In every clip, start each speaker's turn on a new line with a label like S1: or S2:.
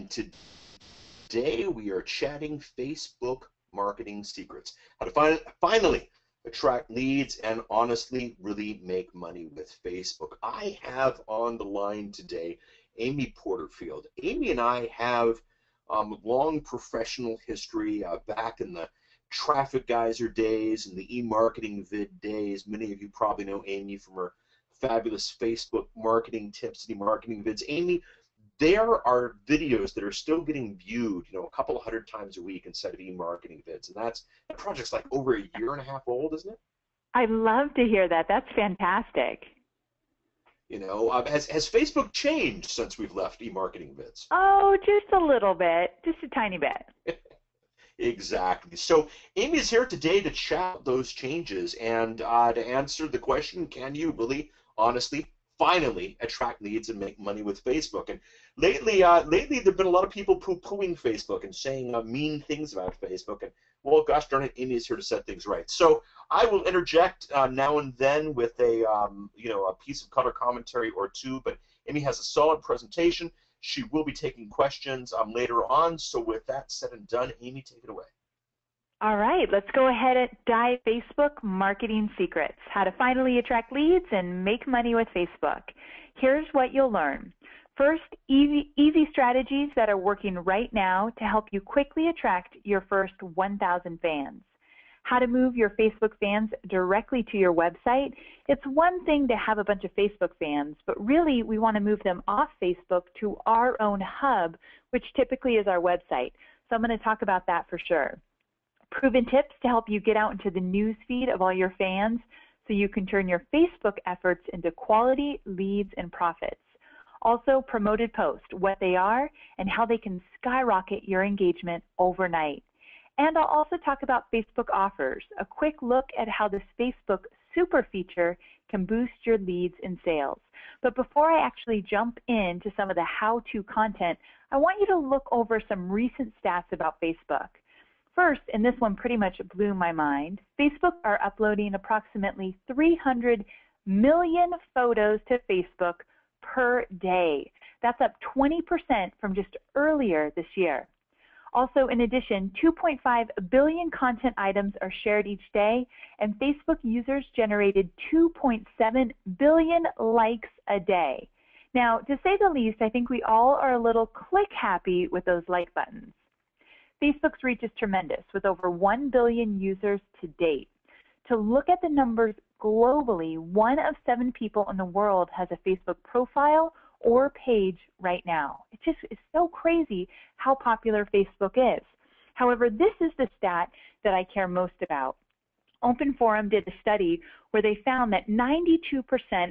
S1: and today we are chatting Facebook marketing secrets. How to finally attract leads and honestly really make money with Facebook. I have on the line today Amy Porterfield. Amy and I have long professional history back in the traffic geyser days and the e-marketing vid days. Many of you probably know Amy from her fabulous Facebook marketing tips and e-marketing vids. Amy, there are videos that are still getting viewed, a couple of hundred times a week instead of e-marketing vids, and that project's like over a year and a half old, isn't it?
S2: I'd love to hear that. That's fantastic.
S1: Has Facebook changed since we've left e-marketing vids?
S2: Oh, just a little bit, just a tiny bit.
S1: Exactly. So Amy is here today to chat those changes and to answer the question, can you really, honestly, finally attract leads and make money with Facebook? And lately there have been a lot of people poo-pooing Facebook and saying mean things about Facebook. And, well, gosh darn it, Amy is here to set things right. So I will interject now and then with a piece of color commentary or two, but Amy has a solid presentation. She will be taking questions later on. So with that said and done, Amy, take it away.
S2: All right, let's go ahead and dive Facebook marketing secrets, how to finally attract leads and make money with Facebook. Here's what you'll learn. First, easy strategies that are working right now to help you quickly attract your first 1,000 fans. How to move your Facebook fans directly to your website. It's one thing to have a bunch of Facebook fans, but really we want to move them off Facebook to our own hub, which typically is our website. So I'm going to talk about that for sure. Proven tips to help you get out into the news feed of all your fans so you can turn your Facebook efforts into quality leads and profits. Also, promoted posts, what they are and how they can skyrocket your engagement overnight. And I'll also talk about Facebook offers, a quick look at how this Facebook super feature can boost your leads and sales. But before I actually jump into some of the how-to content, I want you to look over some recent stats about Facebook. First, and this one pretty much blew my mind, Facebook are uploading approximately 300 million photos to Facebook per day. That's up 20% from just earlier this year. Also, in addition, 2.5 billion content items are shared each day, and Facebook users generated 2.7 billion likes a day. Now, to say the least, I think we all are a little click happy with those like buttons. Facebook's reach is tremendous, with over 1 billion users to date. To look at the numbers globally, 1 of 7 people in the world has a Facebook profile or page right now. It just is so crazy how popular Facebook is. However, this is the stat that I care most about. Open Forum did a study where they found that 92%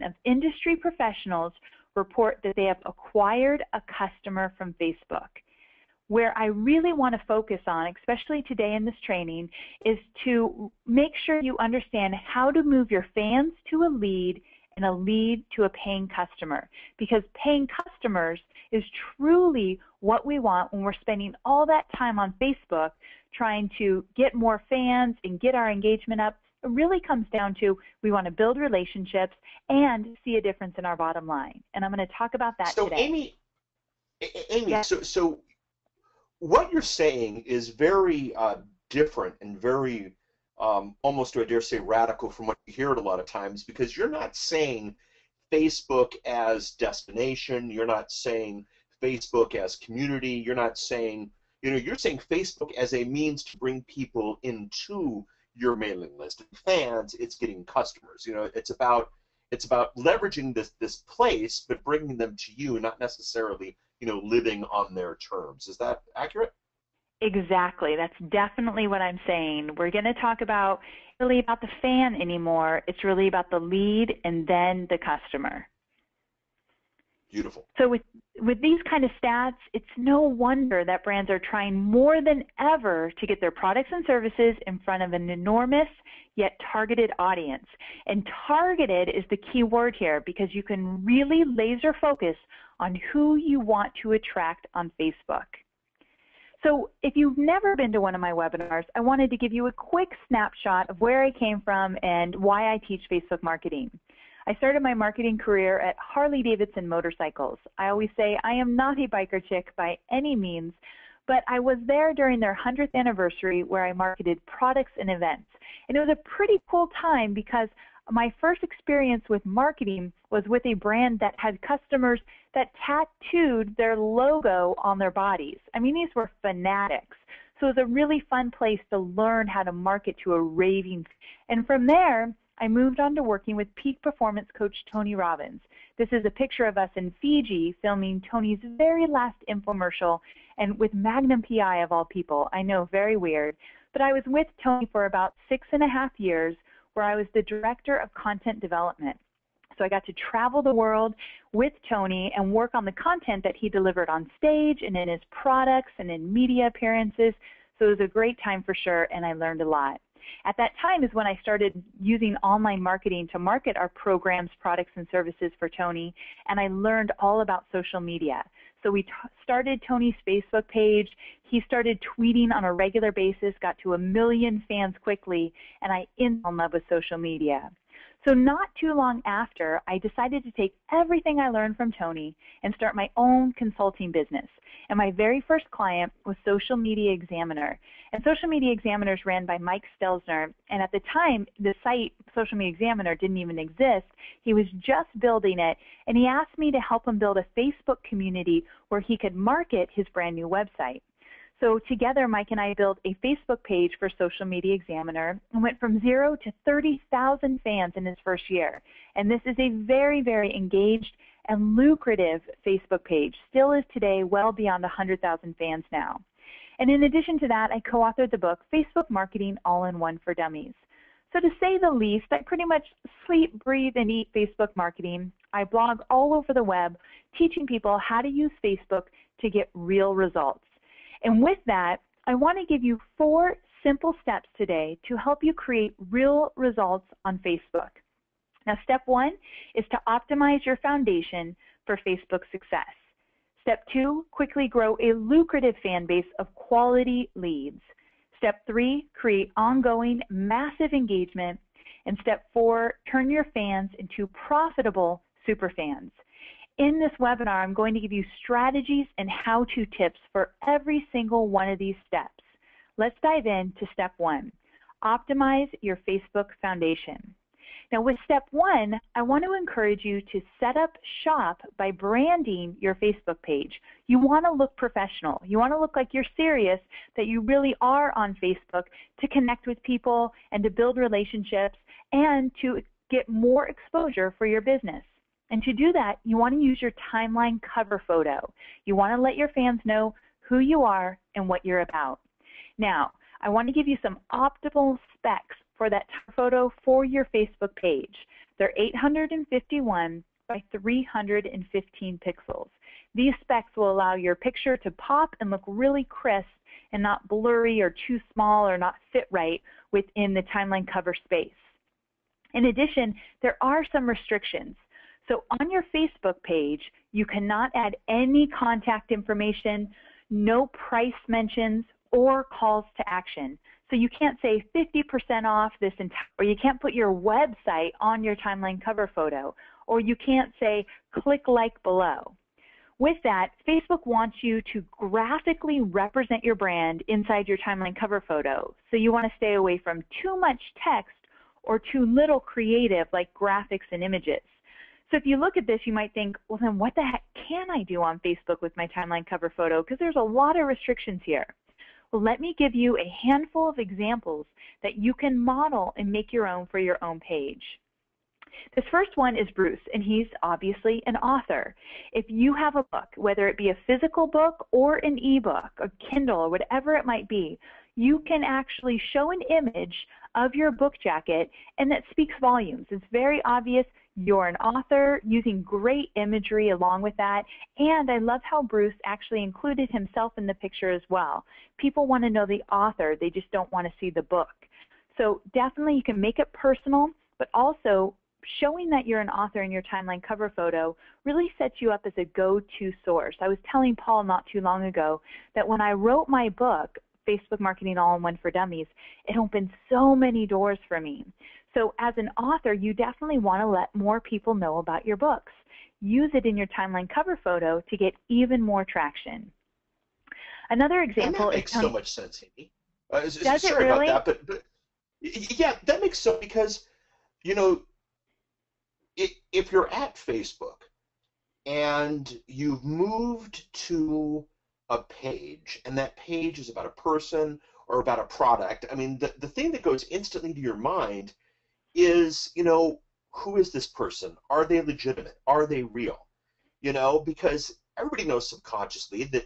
S2: of industry professionals report that they have acquired a customer from Facebook. Where I really want to focus on, especially today in this training, is to make sure you understand how to move your fans to a lead and a lead to a paying customer, because paying customers is truly what we want when we're spending all that time on Facebook trying to get more fans and get our engagement up. It really comes down to we want to build relationships and see a difference in our bottom line. And I'm going to talk about that today.
S1: Amy,
S2: yes.
S1: so what you're saying is very different and very almost, I dare say, radical from what you hear it a lot of times, because you're not saying Facebook as destination, you're not saying Facebook as community, you're not saying, you're saying Facebook as a means to bring people into your mailing list. Fans, it's getting customers. It's about leveraging this place, but bringing them to you, not necessarily, living on their terms. Is that accurate?
S2: Exactly. That's definitely what I'm saying. We're going to talk about really about the fan anymore. It's really about the lead and then the customer.
S1: Beautiful.
S2: So with these kind of stats, it's no wonder that brands are trying more than ever to get their products and services in front of an enormous yet targeted audience. And targeted is the key word here, because you can really laser focus on who you want to attract on Facebook. So if you've never been to one of my webinars, I wanted to give you a quick snapshot of where I came from and why I teach Facebook marketing. I started my marketing career at Harley-Davidson Motorcycles. I always say I am not a biker chick by any means, but I was there during their 100th anniversary where I marketed products and events. And it was a pretty cool time because my first experience with marketing was with a brand that had customers that tattooed their logo on their bodies. I mean, these were fanatics. So it was a really fun place to learn how to market to a raving. And from there, I moved on to working with peak performance coach Tony Robbins. This is a picture of us in Fiji filming Tony's very last infomercial, and with Magnum PI of all people. I know, very weird. But I was with Tony for about 6.5 years, where I was the director of content development. So I got to travel the world with Tony and work on the content that he delivered on stage and in his products and in media appearances. So it was a great time for sure, and I learned a lot. At that time is when I started using online marketing to market our programs, products, and services for Tony, and I learned all about social media. So we started Tony's Facebook page. He started tweeting on a regular basis, got to 1 million fans quickly, and I fell in love with social media. So not too long after, I decided to take everything I learned from Tony and start my own consulting business. And my very first client was Social Media Examiner. And Social Media Examiner is ran by Mike Stelzner. And at the time, the site Social Media Examiner didn't even exist. He was just building it. And he asked me to help him build a Facebook community where he could market his brand new website. So together, Mike and I built a Facebook page for Social Media Examiner and went from 0 to 30,000 fans in his first year. And this is a very, very engaged and lucrative Facebook page. Still is today well beyond 100,000 fans now. And in addition to that, I co-authored the book, Facebook Marketing All-in-One for Dummies. So to say the least, I pretty much sleep, breathe, and eat Facebook marketing. I blog all over the web, teaching people how to use Facebook to get real results. And with that, I want to give you 4 simple steps today to help you create real results on Facebook. Now, step 1 is to optimize your foundation for Facebook success. Step 2, quickly grow a lucrative fan base of quality leads. Step 3, create ongoing massive engagement. And step 4, turn your fans into profitable superfans. In this webinar, I'm going to give you strategies and how-to tips for every single one of these steps. Let's dive into step 1, optimize your Facebook foundation. Now with step 1, I want to encourage you to set up shop by branding your Facebook page. You want to look professional. You want to look like you're serious, that you really are on Facebook to connect with people and to build relationships and to get more exposure for your business. And to do that, you want to use your timeline cover photo. You want to let your fans know who you are and what you're about. Now, I want to give you some optimal specs for that photo for your Facebook page. They're 851 by 315 pixels. These specs will allow your picture to pop and look really crisp and not blurry or too small or not fit right within the timeline cover space. In addition, there are some restrictions. So on your Facebook page, you cannot add any contact information, no price mentions, or calls to action. So you can't say 50% off this entire, or you can't put your website on your timeline cover photo, or you can't say click like below. With that, Facebook wants you to graphically represent your brand inside your timeline cover photo. So you want to stay away from too much text or too little creative like graphics and images. So if you look at this, you might think, well, then what the heck can I do on Facebook with my timeline cover photo? Because there's a lot of restrictions here. Well, let me give you a handful of examples that you can model and make your own for your own page. This first one is Bruce, and he's obviously an author. If you have a book, whether it be a physical book or an ebook, a Kindle, or whatever it might be, you can actually show an image of your book jacket, and that speaks volumes. It's very obvious you're an author, using great imagery along with that. And I love how Bruce actually included himself in the picture as well. People want to know the author, they just don't want to see the book. So definitely you can make it personal, but also showing that you're an author in your timeline cover photo really sets you up as a go-to source. I was telling Paul not too long ago that when I wrote my book, Facebook Marketing All-in-One for Dummies, it opened so many doors for me. So as an author, you definitely want to let more people know about your books. Use it in your timeline cover photo to get even more traction. Another
S1: And that
S2: example is
S1: makes so much sense, Amy.
S2: does it
S1: Sorry about
S2: really?
S1: that, but yeah, that makes so because you know if you're at Facebook and you've moved to a page and that page is about a person or about a product, I mean the thing that goes instantly to your mind is, who is this person? Are they legitimate? Are they real? Because everybody knows subconsciously that,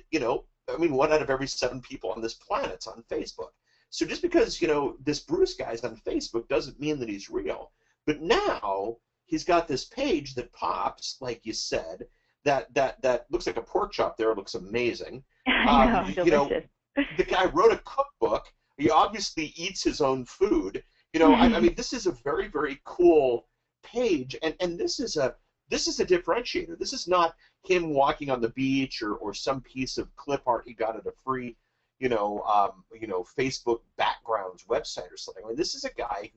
S1: I mean, 1 out of every 7 people on this planet's on Facebook. So just because, this Bruce guy's on Facebook doesn't mean that he's real. But now he's got this page that pops, like you said, that looks like a pork chop there, looks amazing.
S2: I
S1: Um,
S2: know,
S1: you know,
S2: delicious.
S1: the guy wrote a cookbook. He obviously eats his own food. I mean, this is a very, very cool page, and this is a differentiator. This is not him walking on the beach or some piece of clip art he got at a free, Facebook backgrounds website or something. I mean, this is a guy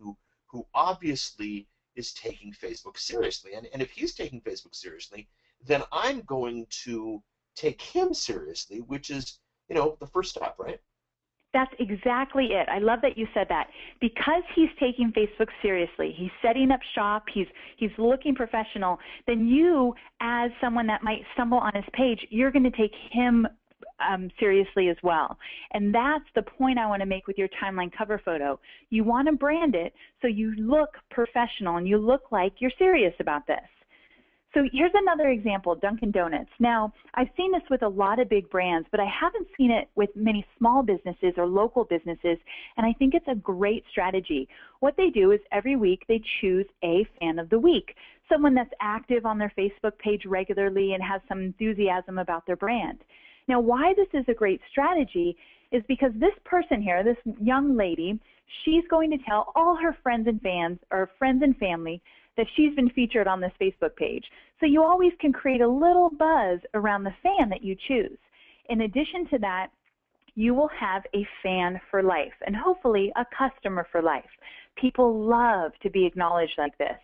S1: who obviously is taking Facebook seriously, and if he's taking Facebook seriously, then I'm going to take him seriously, which is the first step, right?
S2: That's exactly it. I love that you said that. Because he's taking Facebook seriously, he's setting up shop, he's looking professional, then you, as someone that might stumble on his page, you're going to take him seriously as well. And that's the point I want to make with your timeline cover photo. You want to brand it so you look professional and you look like you're serious about this. So here's another example, Dunkin' Donuts. Now, I've seen this with a lot of big brands, but I haven't seen it with many small businesses or local businesses, and I think it's a great strategy. What they do is every week they choose a fan of the week, someone that's active on their Facebook page regularly and has some enthusiasm about their brand. Now, why this is a great strategy is because this person here, this young lady, she's going to tell all her friends and fans or friends and family that she's been featured on this Facebook page. So you always can create a little buzz around the fan that you choose. In addition to that, you will have a fan for life and hopefully a customer for life. People love to be acknowledged like this.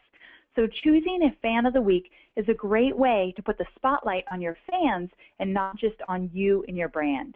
S2: So choosing a fan of the week is a great way to put the spotlight on your fans and not just on you and your brand.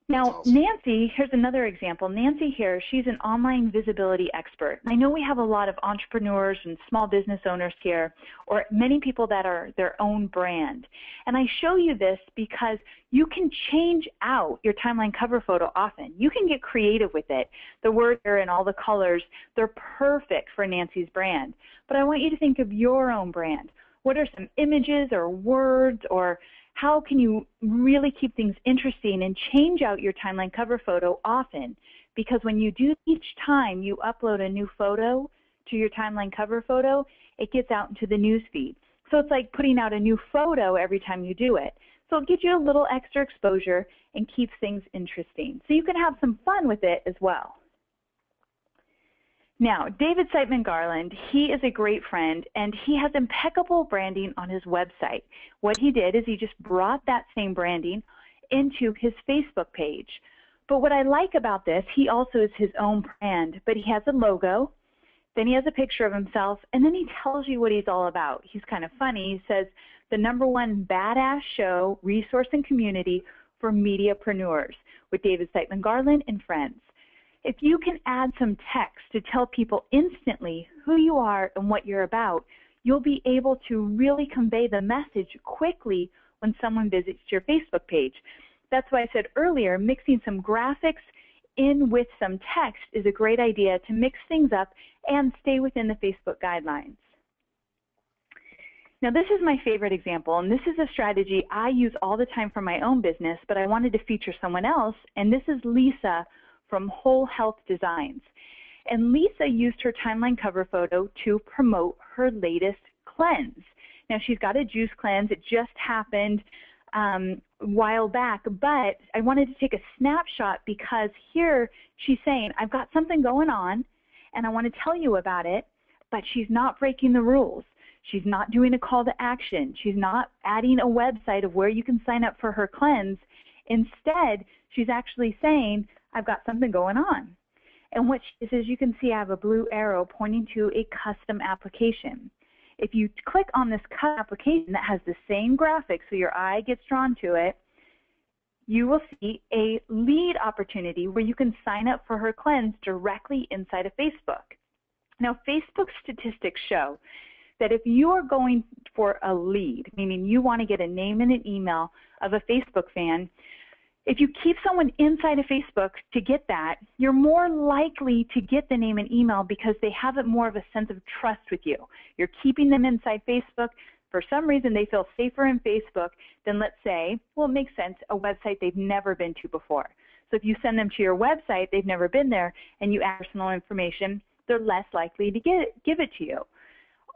S2: Now,
S1: Awesome.
S2: Nancy, here's another example. Nancy here, she's an online visibility expert. I know we have a lot of entrepreneurs and small business owners here, or many people that are their own brand. And I show you this because you can change out your timeline cover photo often. You can get creative with it. The words and all the colors, they're perfect for Nancy's brand. But I want you to think of your own brand. What are some images or words, or how can you really keep things interesting and change out your timeline cover photo often? Because when you do each time you upload a new photo to your timeline cover photo, it gets out into the news feed. So it's like putting out a new photo every time you do it. So it gives you a little extra exposure and keeps things interesting. So you can have some fun with it as well. Now, David Siteman Garland, he is a great friend, and he has impeccable branding on his website. What he did is he just brought that same branding into his Facebook page. But what I like about this, he also is his own brand, but he has a logo, then he has a picture of himself, and then he tells you what he's all about. He's kind of funny. He says, the #1 badass show, resource, and community for mediapreneurs with David Siteman Garland and friends. If you can add some text to tell people instantly who you are and what you're about, you'll be able to really convey the message quickly when someone visits your Facebook page. That's why I said earlier, mixing some graphics in with some text is a great idea to mix things up and stay within the Facebook guidelines. Now, this is my favorite example, and this is a strategy I use all the time for my own business, but I wanted to feature someone else, and this is Lisa from Whole Health Designs. And Lisa used her timeline cover photo to promote her latest cleanse. Now, she's got a juice cleanse. It just happened a while back, but I wanted to take a snapshot because here she's saying, I've got something going on, and I want to tell you about it, but she's not breaking the rules. She's not doing a call to action. She's not adding a website of where you can sign up for her cleanse. Instead, she's actually saying, I've got something going on. And what it is, you can see I have a blue arrow pointing to a custom application. If you click on this custom application that has the same graphic, so your eye gets drawn to it, you will see a lead opportunity where you can sign up for her cleanse directly inside of Facebook. Now, Facebook statistics show that if you are going for a lead, meaning you want to get a name and an email of a Facebook fan, if you keep someone inside of Facebook to get that, you're more likely to get the name and email because they have more of a sense of trust with you. You're keeping them inside Facebook. For some reason, they feel safer in Facebook than, let's say, well, it makes sense, a website they've never been to before. So if you send them to your website, they've never been there, and you add personal information, they're less likely to give it to you.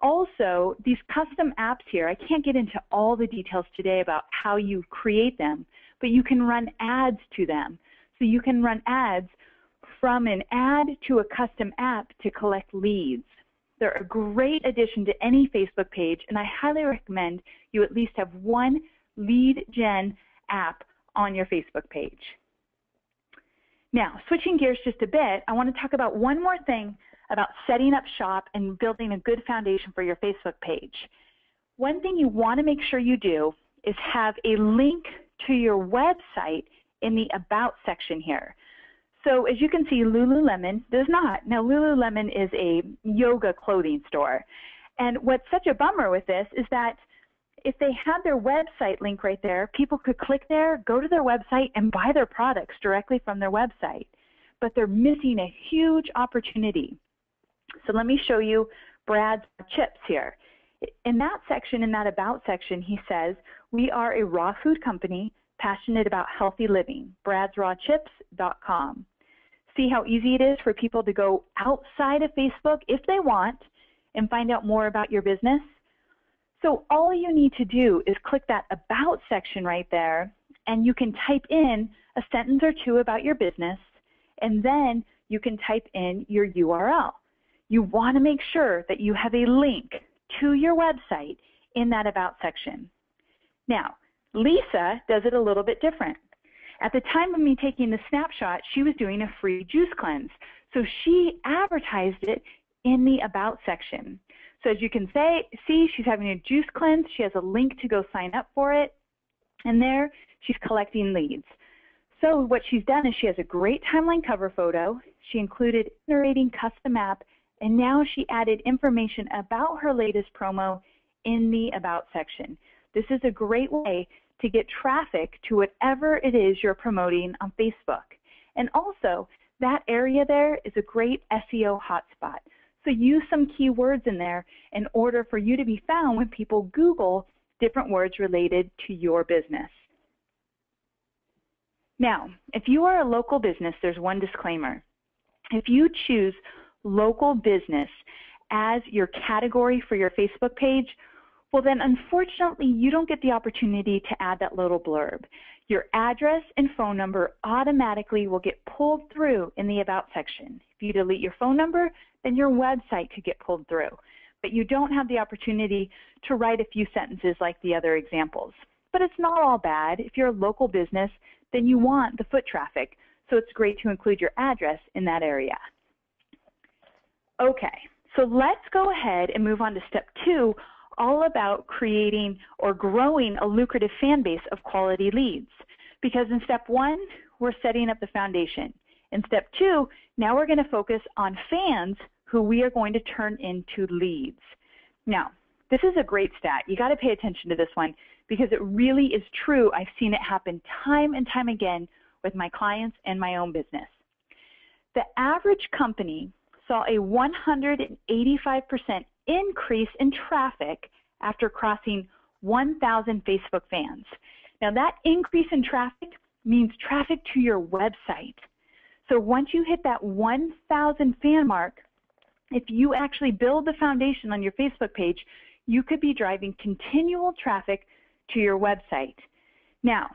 S2: Also, these custom apps here, I can't get into all the details today about how you create them, but you can run ads to them. So you can run ads from an ad to a custom app to collect leads. They're a great addition to any Facebook page, and I highly recommend you at least have one lead gen app on your Facebook page. Now, switching gears just a bit, I want to talk about one more thing about setting up shop and building a good foundation for your Facebook page. One thing you want to make sure you do is have a link to your website in the About section here. So as you can see, Lululemon does not. Now, Lululemon is a yoga clothing store. And what's such a bummer with this is that if they had their website link right there, people could click there, go to their website, and buy their products directly from their website. But they're missing a huge opportunity. So let me show you Brad's chips here. In that section, in that About section, he says, we are a raw food company passionate about healthy living, bradsrawchips.com. See how easy it is for people to go outside of Facebook if they want and find out more about your business? So all you need to do is click that About section right there, and you can type in a sentence or two about your business, and then you can type in your URL. You want to make sure that you have a link to your website in that About section. Now, Lisa does it a little bit different. At the time of me taking the snapshot, she was doing a free juice cleanse. So she advertised it in the About section. So as you can see, she's having a juice cleanse. She has a link to go sign up for it. And there, she's collecting leads. So what she's done is she has a great timeline cover photo. She included a narrating custom app. And now she added information about her latest promo in the About section. This is a great way to get traffic to whatever it is you're promoting on Facebook. And also, that area there is a great SEO hotspot. So use some keywords in there in order for you to be found when people Google different words related to your business. Now, if you are a local business, there's one disclaimer. If you choose local business as your category for your Facebook page, well then unfortunately you don't get the opportunity to add that little blurb. Your address and phone number automatically will get pulled through in the About section. If you delete your phone number, then your website could get pulled through. But you don't have the opportunity to write a few sentences like the other examples. But it's not all bad. If you're a local business, then you want the foot traffic. So it's great to include your address in that area. Okay, so let's go ahead and move on to step 2, all about creating or growing a lucrative fan base of quality leads. Because in step 1, we're setting up the foundation. In step 2, now we're going to focus on fans who we are going to turn into leads. Now, this is a great stat. You got to pay attention to this one because it really is true. I've seen it happen time and time again with my clients and my own business. The average company saw a 185% increase in traffic after crossing 1,000 Facebook fans. Now that increase in traffic means traffic to your website. So once you hit that 1,000 fan mark, if you actually build the foundation on your Facebook page, you could be driving continual traffic to your website. Now,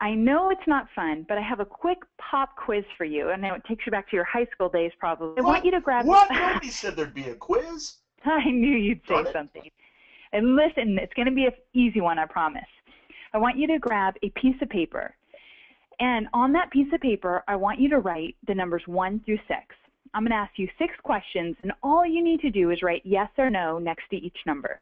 S2: I know it's not fun, but I have a quick pop quiz for you. I know it takes you back to your high school days probably. I want you to grab...
S1: What? Nobody said there'd be a quiz.
S2: I knew you'd say something. And listen, it's going to be an easy one, I promise. I want you to grab a piece of paper. And on that piece of paper, I want you to write the numbers 1 through 6. I'm going to ask you 6 questions, and all you need to do is write yes or no next to each number.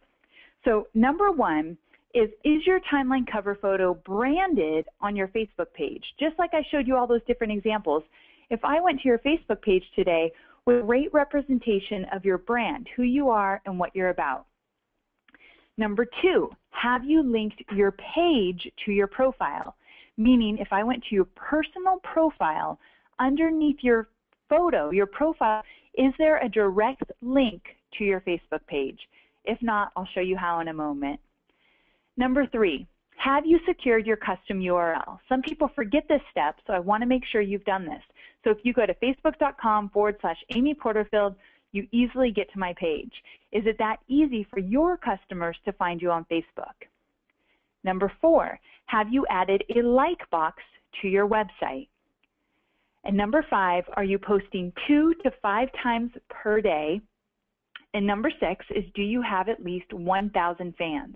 S2: So number 1 is your timeline cover photo branded on your Facebook page? Just like I showed you all those different examples, if I went to your Facebook page today with a great representation of your brand, who you are and what you're about. Number 2, have you linked your page to your profile? Meaning, if I went to your personal profile, underneath your photo, your profile, is there a direct link to your Facebook page? If not, I'll show you how in a moment. Number 3, have you secured your custom URL? Some people forget this step, so I want to make sure you've done this. So if you go to facebook.com/Amy Porterfield, you easily get to my page. Is it that easy for your customers to find you on Facebook? Number 4, have you added a like box to your website? And number 5, are you posting 2 to 5 times per day? And number 6 is, do you have at least 1,000 fans?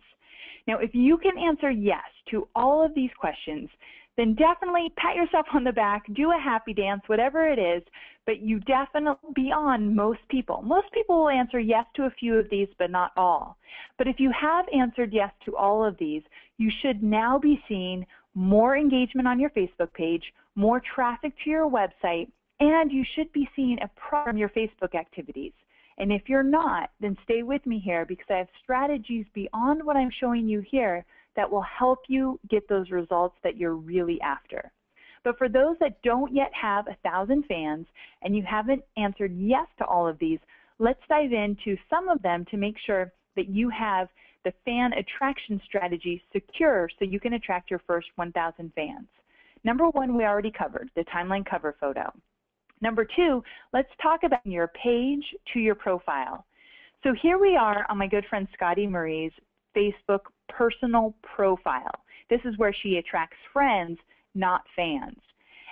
S2: Now, if you can answer yes to all of these questions, then definitely pat yourself on the back, do a happy dance, whatever it is, but you definitely beyond most people. Most people will answer yes to a few of these, but not all. But if you have answered yes to all of these, you should now be seeing more engagement on your Facebook page, more traffic to your website, and you should be seeing a profit from your Facebook activities. And if you're not, then stay with me here because I have strategies beyond what I'm showing you here that will help you get those results that you're really after. But for those that don't yet have 1,000 fans and you haven't answered yes to all of these, let's dive into some of them to make sure that you have the fan attraction strategy secure so you can attract your first 1,000 fans. Number 1, we already covered, the timeline cover photo. Number 2, let's talk about your page to your profile. So here we are on my good friend Scotty Marie's Facebook personal profile. This is where she attracts friends, not fans.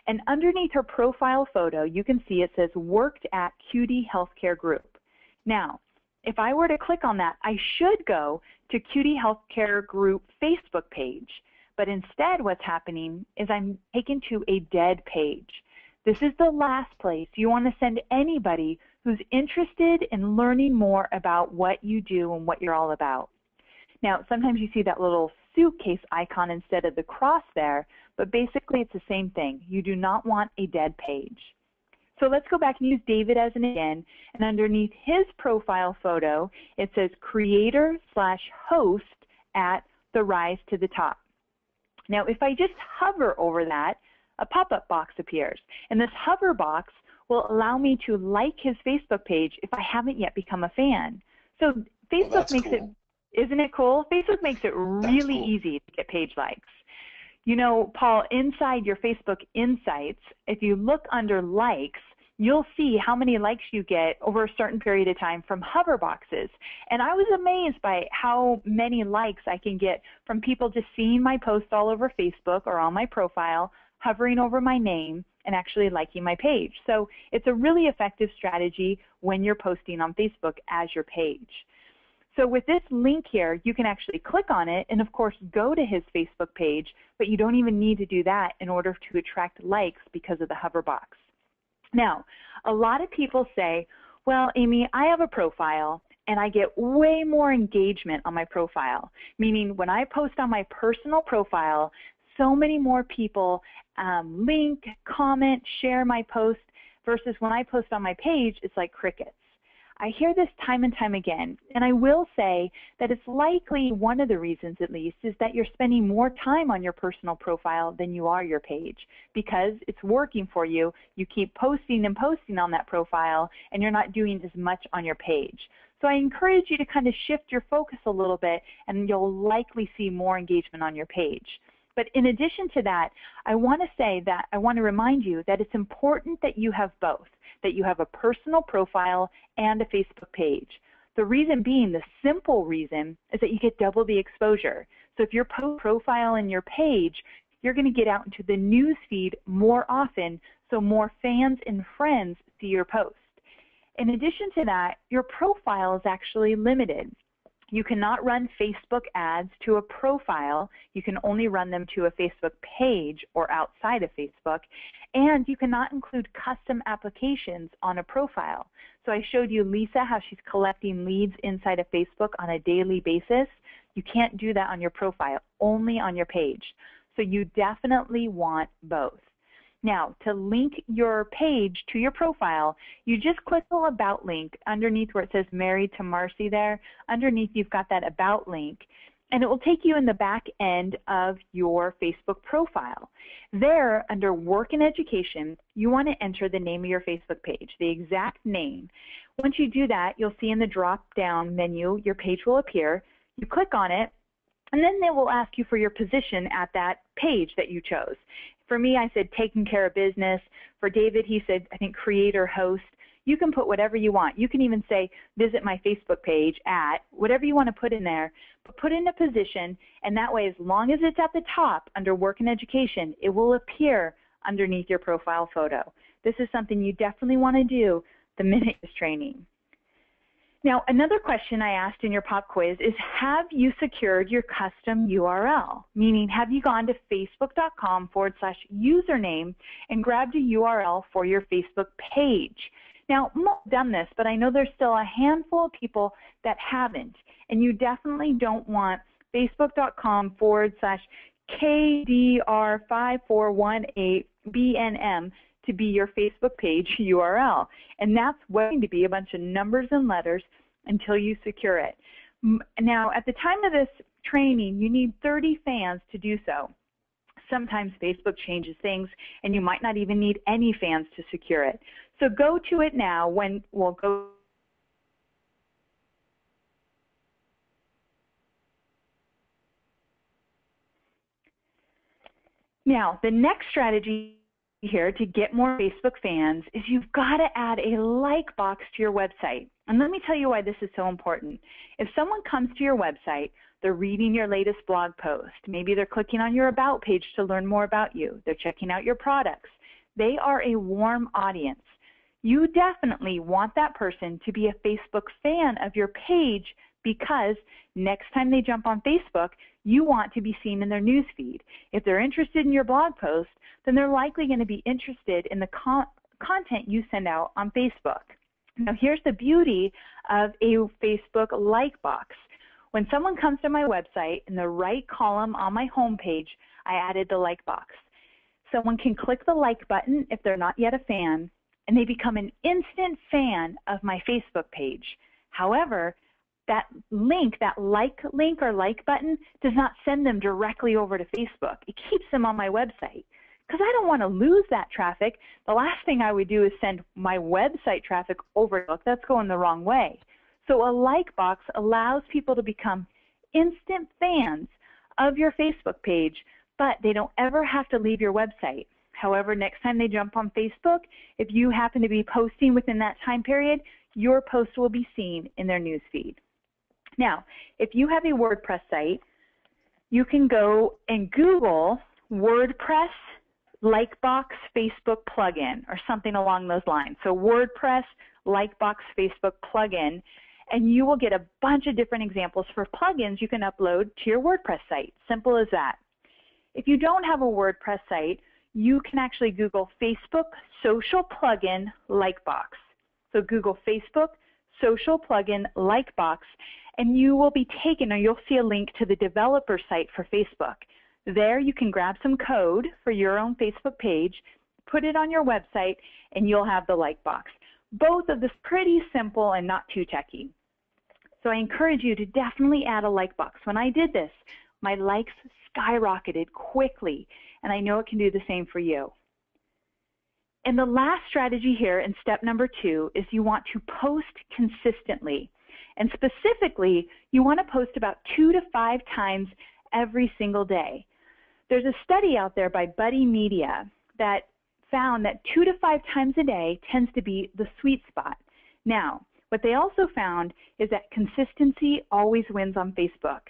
S2: And underneath her profile photo, you can see it says worked at QD Healthcare Group. Now, if I were to click on that, I should go to QD Healthcare Group Facebook page. But instead what's happening is I'm taken to a dead page. This is the last place you want to send anybody who's interested in learning more about what you do and what you're all about. Now, sometimes you see that little suitcase icon instead of the cross there, but basically it's the same thing. You do not want a dead page. So let's go back and use David as an again, and underneath his profile photo, it says creator/host at the rise to the top. Now, if I just hover over that, a pop-up box appears, and this hover box will allow me to like his Facebook page if I haven't yet become a fan. So Facebook makes it, isn't it cool? Facebook makes it really easy to get page likes. You know, Paul, inside your Facebook Insights, if you look under likes, you'll see how many likes you get over a certain period of time from hover boxes. And I was amazed by how many likes I can get from people just seeing my posts all over Facebook or on my profile, hovering over my name, and actually liking my page. So it's a really effective strategy when you're posting on Facebook as your page. So with this link here, you can actually click on it and, of course, go to his Facebook page, but you don't even need to do that in order to attract likes because of the hover box. Now, a lot of people say, well, Amy, I have a profile and I get way more engagement on my profile, meaning when I post on my personal profile, so many more people link, comment, share my post versus when I post on my page, it's like crickets. I hear this time and time again, and I will say that it's likely one of the reasons, at least, is that you're spending more time on your personal profile than you are your page because it's working for you. You keep posting and posting on that profile, and you're not doing as much on your page. So I encourage you to kind of shift your focus a little bit, and you'll likely see more engagement on your page. But in addition to that, I want to remind you that it's important that you have both, that you have a personal profile and a Facebook page. The reason being, the simple reason, is that you get double the exposure. So if your profile and your page, you're going to get out into the news feed more often, so more fans and friends see your post. In addition to that, your profile is actually limited. You cannot run Facebook ads to a profile. You can only run them to a Facebook page or outside of Facebook. And you cannot include custom applications on a profile. So I showed you Lisa how she's collecting leads inside of Facebook on a daily basis. You can't do that on your profile, only on your page. So you definitely want both. Now, to link your page to your profile, you just click the About link underneath where it says Married to Marcy there. Underneath, you've got that About link, and it will take you in the back end of your Facebook profile. There, under Work and Education, you want to enter the name of your Facebook page, the exact name. Once you do that, you'll see in the drop-down menu, your page will appear. You click on it, and then they will ask you for your position at that page that you chose. For me, I said taking care of business. For David, he said, I think creator, host. You can put whatever you want. You can even say visit my Facebook page at, whatever you want to put in there, but put in a position, and that way, as long as it's at the top under Work and Education, it will appear underneath your profile photo. This is something you definitely want to do the minute this training. Now, another question I asked in your pop quiz is, have you secured your custom URL? Meaning, have you gone to facebook.com/username and grabbed a URL for your Facebook page? Now, most have done this, but I know there's still a handful of people that haven't. And you definitely don't want facebook.com/KDR5418BNM to be your Facebook page URL. And that's going to be a bunch of numbers and letters until you secure it. Now, at the time of this training, you need 30 fans to do so. Sometimes Facebook changes things, and you might not even need any fans to secure it. So go to it now when we'll go. Now, the next strategy here to get more Facebook fans is you've got to add a like box to your website. And let me tell you why this is so important. If someone comes to your website, they're reading your latest blog post. Maybe they're clicking on your About page to learn more about you. They're checking out your products. They are a warm audience. You definitely want that person to be a Facebook fan of your page, because next time they jump on Facebook, you want to be seen in their news feed. If they're interested in your blog post, then they're likely going to be interested in the content you send out on Facebook. Now, here's the beauty of a Facebook like box. When someone comes to my website, in the right column on my home page, I added the like box. Someone can click the like button if they're not yet a fan, and they become an instant fan of my Facebook page. However, that link, that like link or like button, does not send them directly over to Facebook. It keeps them on my website, because I don't want to lose that traffic. The last thing I would do is send my website traffic over. Look, that's going the wrong way. So a like box allows people to become instant fans of your Facebook page, but they don't ever have to leave your website. However, next time they jump on Facebook, if you happen to be posting within that time period, your post will be seen in their news feed. Now, if you have a WordPress site, you can go and Google WordPress Likebox Facebook plugin or something along those lines. So WordPress Likebox Facebook plugin, and you will get a bunch of different examples for plugins you can upload to your WordPress site. Simple as that. If you don't have a WordPress site, you can actually Google Facebook Social Plugin Likebox. So Google Facebook Social Plugin Likebox, and you will be taken, or you'll see a link to the developer site for Facebook. There you can grab some code for your own Facebook page, put it on your website, and you'll have the like box. Both of this pretty simple and not too techy. So I encourage you to definitely add a like box. When I did this, my likes skyrocketed quickly, and I know it can do the same for you. And the last strategy here in step number 2 is you want to post consistently. And specifically, you want to post about 2 to 5 times every single day. There's a study out there by Buddy Media that found that 2 to 5 times a day tends to be the sweet spot. Now, what they also found is that consistency always wins on Facebook.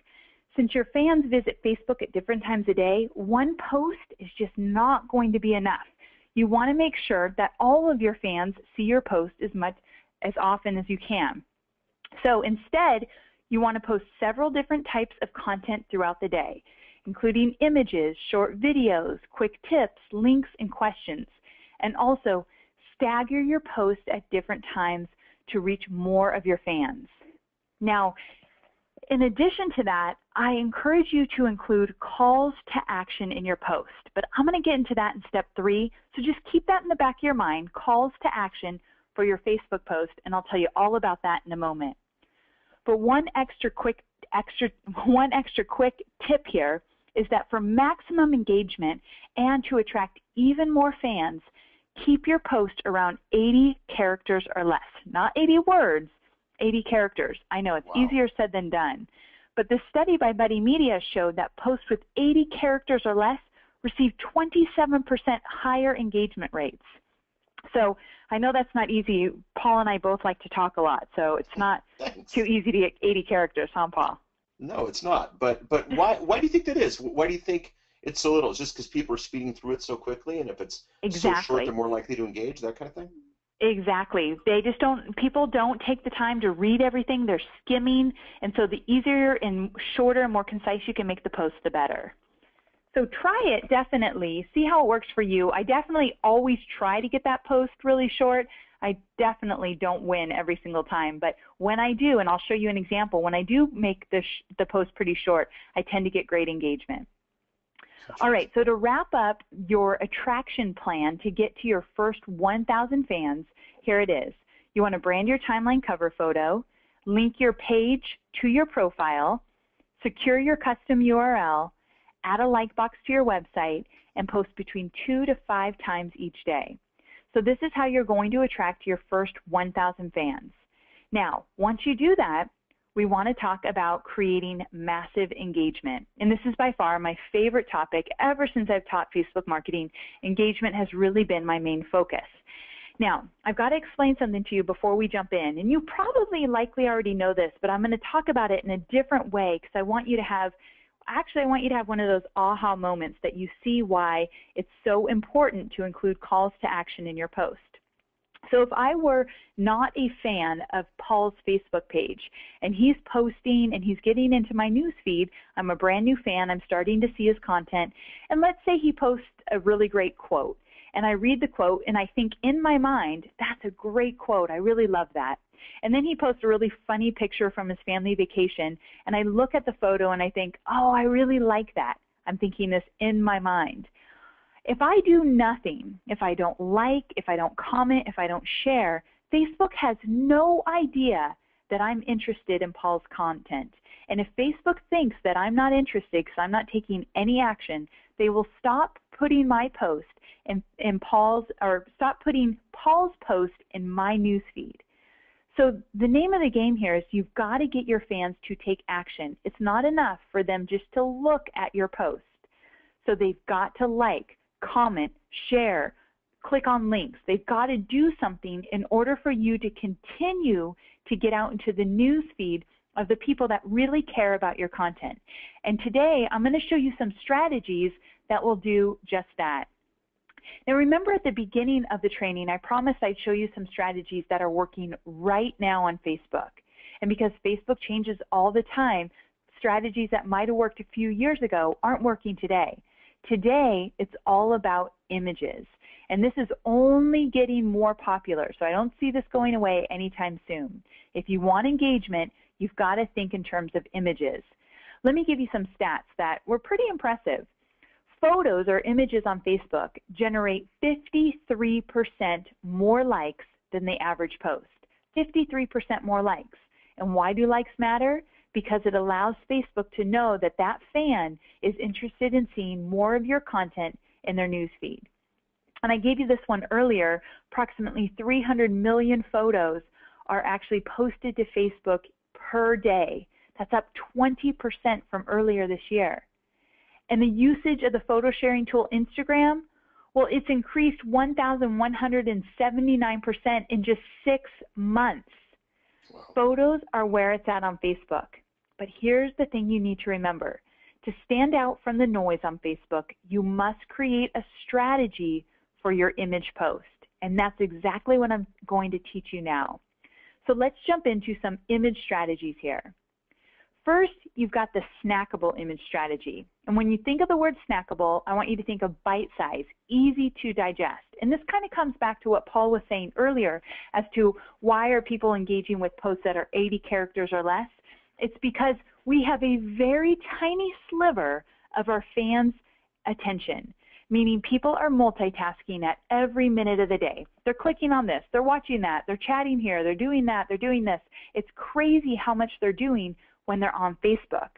S2: Since your fans visit Facebook at different times a day, one post is just not going to be enough. You want to make sure that all of your fans see your post as often as you can. So instead, You want to post several different types of content throughout the day, including images, short videos, quick tips, links, and questions. And also, stagger your posts at different times to reach more of your fans. Now, in addition to that, I encourage you to include calls to action in your post. But I'm going to get into that in step 3, so just keep that in the back of your mind, calls to action for your Facebook post, and I'll tell you all about that in a moment. But one extra quick tip here is that for maximum engagement and to attract even more fans, keep your post around 80 characters or less. Not 80 words, 80 characters. I know it's easier said than done. But the study by Buddy Media showed that posts with 80 characters or less received 27% higher engagement rates. So I know that's not easy. Paul and I both like to talk a lot, so it's not too easy to get 80 characters, huh, Paul?
S1: No, it's not. But why do you think that is? Why do you think it's so little? Is it just because people are speeding through it so quickly, and if it's so short, they're more likely to engage, that kind of thing?
S2: Exactly. People don't take the time to read everything. They're skimming, and so the easier and shorter and more concise you can make the post, the better. So try it, definitely. See how it works for you. I definitely always try to get that post really short. I definitely don't win every single time, but when I do, and I'll show you an example, when I do make the post pretty short, I tend to get great engagement. All right, so to wrap up your attraction plan to get to your first 1,000 fans, here it is. You want to brand your timeline cover photo, link your page to your profile, secure your custom URL, add a like box to your website, and post between 2 to 5 times each day. So this is how you're going to attract your first 1,000 fans. Now, once you do that, we want to talk about creating massive engagement. And this is by far my favorite topic ever since I've taught Facebook marketing. Engagement has really been my main focus. Now, I've got to explain something to you before we jump in. And you probably likely already know this, but I'm going to talk about it in a different way because I want you to have one of those aha moments that you see why it's so important to include calls to action in your post. So if I were not a fan of Paul's Facebook page and he's posting and he's getting into my news feed, I'm a brand new fan, I'm starting to see his content, and let's say he posts a really great quote, and I read the quote and I think in my mind, that's a great quote, I really love that. And then he posts a really funny picture from his family vacation, and I look at the photo and I think, oh, I really like that. I'm thinking this in my mind. If I do nothing, if I don't like, if I don't comment, if I don't share, Facebook has no idea that I'm interested in Paul's content. And if Facebook thinks that I'm not interested because I'm not taking any action, they will stop putting my post stop putting Paul's post in my newsfeed. So the name of the game here is you've got to get your fans to take action. It's not enough for them just to look at your post. So they've got to like, comment, share, click on links. They've got to do something in order for you to continue to get out into the news feed of the people that really care about your content. And today I'm going to show you some strategies that will do just that. Now remember at the beginning of the training, I promised I'd show you some strategies that are working right now on Facebook. And because Facebook changes all the time, strategies that might have worked a few years ago aren't working today. Today, it's all about images. And this is only getting more popular, so I don't see this going away anytime soon. If you want engagement, you've got to think in terms of images. Let me give you some stats that were pretty impressive. Photos or images on Facebook generate 53% more likes than the average post. 53% more likes. And why do likes matter? Because it allows Facebook to know that that fan is interested in seeing more of your content in their newsfeed. And I gave you this one earlier. Approximately 300 million photos are actually posted to Facebook per day. That's up 20% from earlier this year. And the usage of the photo sharing tool Instagram, well, it's increased 1,179% in just 6 months. Wow. Photos are where it's at on Facebook. But here's the thing you need to remember. To stand out from the noise on Facebook, you must create a strategy for your image post. And that's exactly what I'm going to teach you now. So let's jump into some image strategies here. First, you've got the snackable image strategy. And when you think of the word snackable, I want you to think of bite size, easy to digest. And this kind of comes back to what Paul was saying earlier as to why are people engaging with posts that are 80 characters or less. It's because we have a very tiny sliver of our fans' attention, meaning people are multitasking at every minute of the day. They're clicking on this, they're watching that, they're chatting here, they're doing that, they're doing this. It's crazy how much they're doing when they're on Facebook.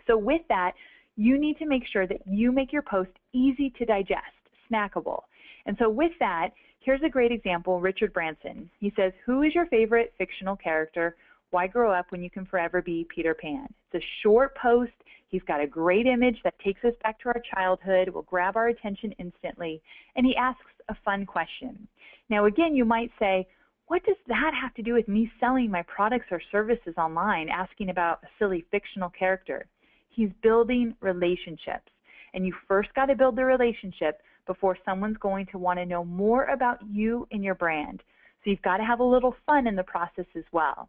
S2: So with that, you need to make sure that you make your post easy to digest, snackable. And so with that, here's a great example, Richard Branson. He says, who is your favorite fictional character? Why grow up when you can forever be Peter Pan? It's a short post. He's got a great image that takes us back to our childhood, will grab our attention instantly, and he asks a fun question. Now again, you might say, what does that have to do with me selling my products or services online, asking about a silly fictional character? He's building relationships, and you first got to build the relationship before someone's going to want to know more about you and your brand. So you've got to have a little fun in the process as well.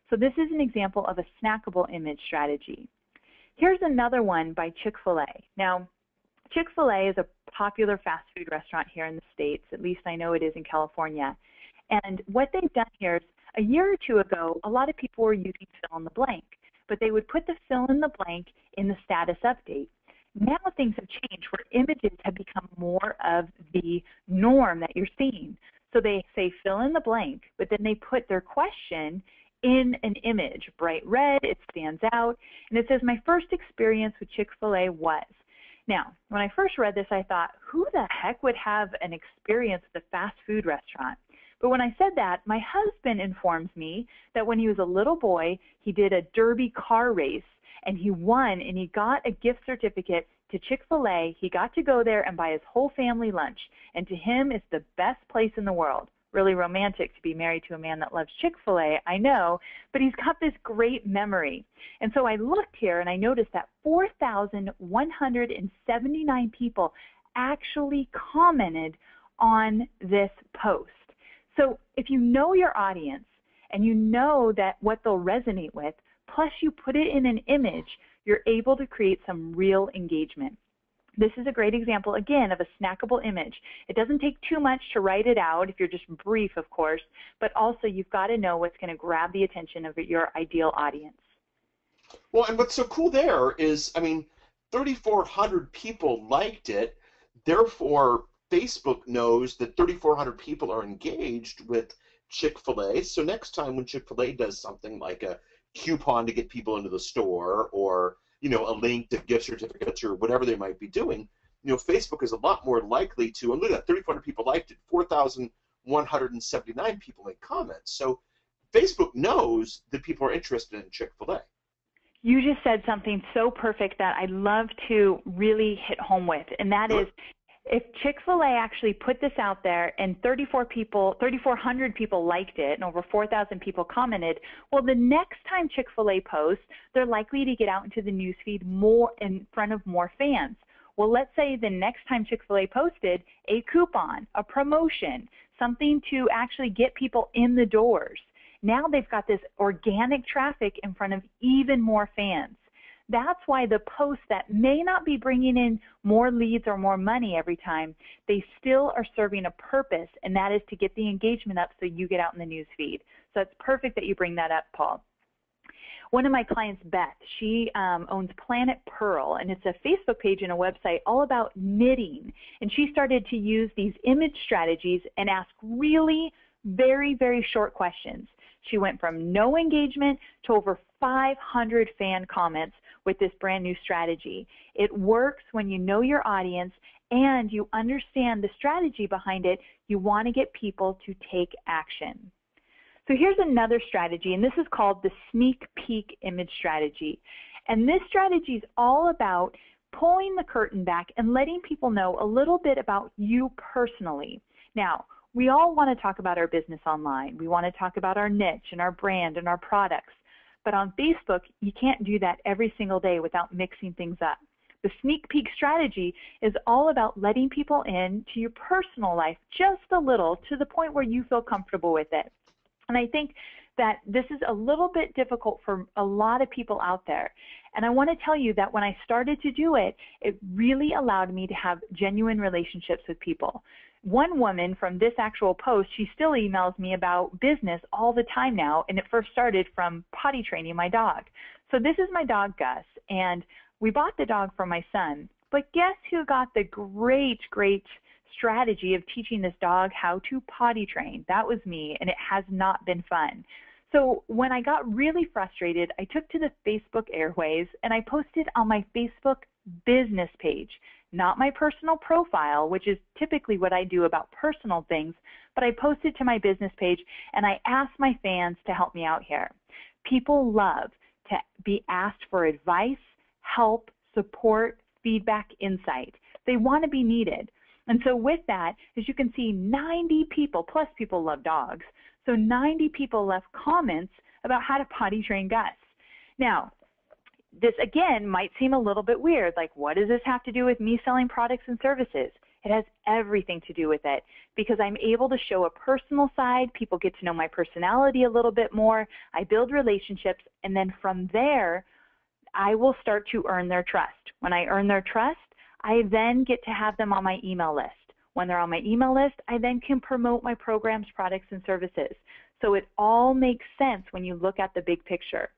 S2: So this is an example of a snackable image strategy. Here's another one by Chick-fil-A. Now, Chick-fil-A is a popular fast food restaurant here in the States. At least I know it is in California. And what they've done here is, a year or two ago, a lot of people were using fill in the blank, but they would put the fill in the blank in the status update. Now things have changed where images have become more of the norm that you're seeing. So they say fill in the blank, but then they put their question in an image, bright red, it stands out, and it says, my first experience with Chick-fil-A was. Now, when I first read this, I thought, who the heck would have an experience with a fast food restaurant? But when I said that, my husband informs me that when he was a little boy, he did a derby car race, and he won, and he got a gift certificate to Chick-fil-A. He got to go there and buy his whole family lunch, and to him, it's the best place in the world. Really romantic to be married to a man that loves Chick-fil-A, I know, but he's got this great memory. And so I looked here and I noticed that 4,179 people actually commented on this post. So if you know your audience and you know that what they'll resonate with, plus you put it in an image, you're able to create some real engagement. This is a great example, again, of a snackable image. It doesn't take too much to write it out if you're just brief, of course, but also you've got to know what's going to grab the attention of your ideal audience.
S1: Well, and what's so cool there is, I mean, 3,400 people liked it. Therefore, Facebook knows that 3,400 people are engaged with Chick-fil-A. So next time when Chick-fil-A does something like a coupon to get people into the store, or a link to gift certificates or whatever they might be doing, Facebook is a lot more likely to, and look at that, 3,400 people liked it, 4,179 people made comments. So Facebook knows that people are interested in Chick-fil-A.
S2: You just said something so perfect that I'd love to really hit home with, and that is, if Chick-fil-A actually put this out there and 3,400 people liked it and over 4,000 people commented, well, the next time Chick-fil-A posts, they're likely to get out into the newsfeed more in front of more fans. Well, let's say the next time Chick-fil-A posted a coupon, a promotion, something to actually get people in the doors. Now they've got this organic traffic in front of even more fans. That's why the posts that may not be bringing in more leads or more money every time, they still are serving a purpose, and that is to get the engagement up so you get out in the news feed. So it's perfect that you bring that up, Paul. One of my clients, Beth, she owns Planet Pearl, and it's a Facebook page and a website all about knitting. And she started to use these image strategies and ask really very, very short questions. She went from no engagement to over 500 fan comments with this brand new strategy. It works when you know your audience and you understand the strategy behind it. You want to get people to take action. So here's another strategy, and this is called the sneak peek image strategy. And this strategy is all about pulling the curtain back and letting people know a little bit about you personally. Now, we all want to talk about our business online. We want to talk about our niche and our brand and our products. But on Facebook, you can't do that every single day without mixing things up. The sneak peek strategy is all about letting people in to your personal life just a little, to the point where you feel comfortable with it. And I think that this is a little bit difficult for a lot of people out there. And I want to tell you that when I started to do it, it really allowed me to have genuine relationships with people. One woman from this actual post, she still emails me about business all the time now, and it first started from potty training my dog. So this is my dog, Gus, and we bought the dog for my son. But guess who got the great strategy of teaching this dog how to potty train? That was me, and it has not been fun. So when I got really frustrated, I took to the Facebook airways and I posted on my Facebook business page, not my personal profile, which is typically what I do about personal things, but I posted to my business page and I asked my fans to help me out here. People love to be asked for advice, help, support, feedback, insight. They want to be needed. And so with that, as you can see, 90 people, plus people love dogs, so 90 people left comments about how to potty train Gus. Now, this again might seem a little bit weird, like what does this have to do with me selling products and services? It has everything to do with it because I'm able to show a personal side. People get to know my personality a little bit more. I build relationships, and then from there, I will start to earn their trust. When I earn their trust, I then get to have them on my email list. When they're on my email list, I then can promote my programs, products, and services. So it all makes sense when you look at the big picture.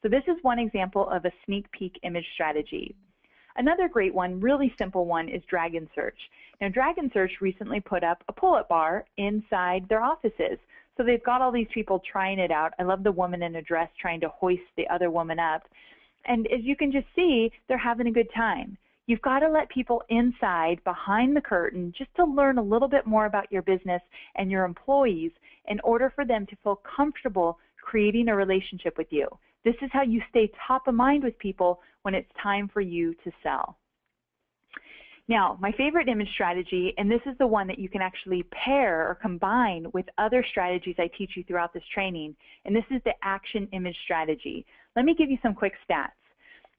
S2: So this is one example of a sneak peek image strategy. Another great one, really simple one, is Dragon Search. Now, Dragon Search recently put up a pull-up bar inside their offices. So they've got all these people trying it out. I love the woman in a dress trying to hoist the other woman up. And as you can just see, they're having a good time. You've got to let people inside, behind the curtain, just to learn a little bit more about your business and your employees in order for them to feel comfortable creating a relationship with you. This is how you stay top of mind with people when it's time for you to sell. Now, my favorite image strategy, and this is the one that you can actually pair or combine with other strategies I teach you throughout this training, and this is the action image strategy. Let me give you some quick stats.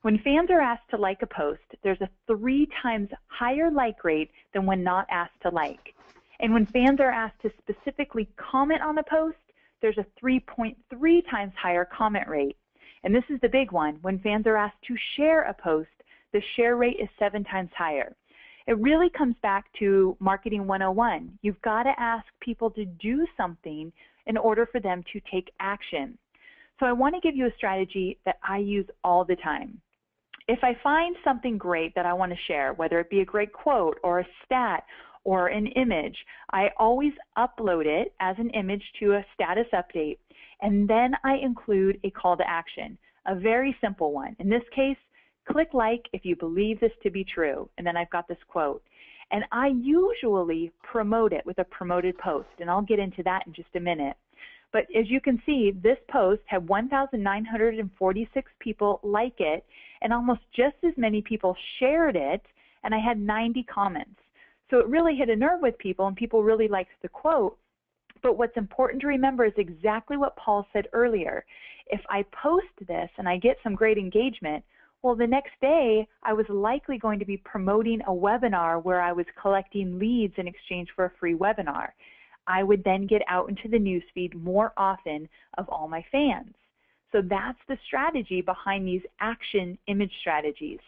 S2: When fans are asked to like a post, there's a 3 times higher like rate than when not asked to like. And when fans are asked to specifically comment on a post, there's a 3.3 times higher comment rate. And this is the big one. When fans are asked to share a post, the share rate is 7 times higher. It really comes back to Marketing 101. You've got to ask people to do something in order for them to take action. So I want to give you a strategy that I use all the time. If I find something great that I want to share, whether it be a great quote or a stat or an image, I always upload it as an image to a status update, and then I include a call to action, a very simple one. In this case, click like if you believe this to be true, and then I've got this quote. And I usually promote it with a promoted post, and I'll get into that in just a minute. But as you can see, this post had 1,946 people like it, and almost just as many people shared it, and I had 90 comments. So it really hit a nerve with people, and people really liked the quote. But what's important to remember is exactly what Paul said earlier. If I post this and I get some great engagement, well, the next day I was likely going to be promoting a webinar where I was collecting leads in exchange for a free webinar. I would then get out into the newsfeed more often of all my fans. So that's the strategy behind these action image strategies.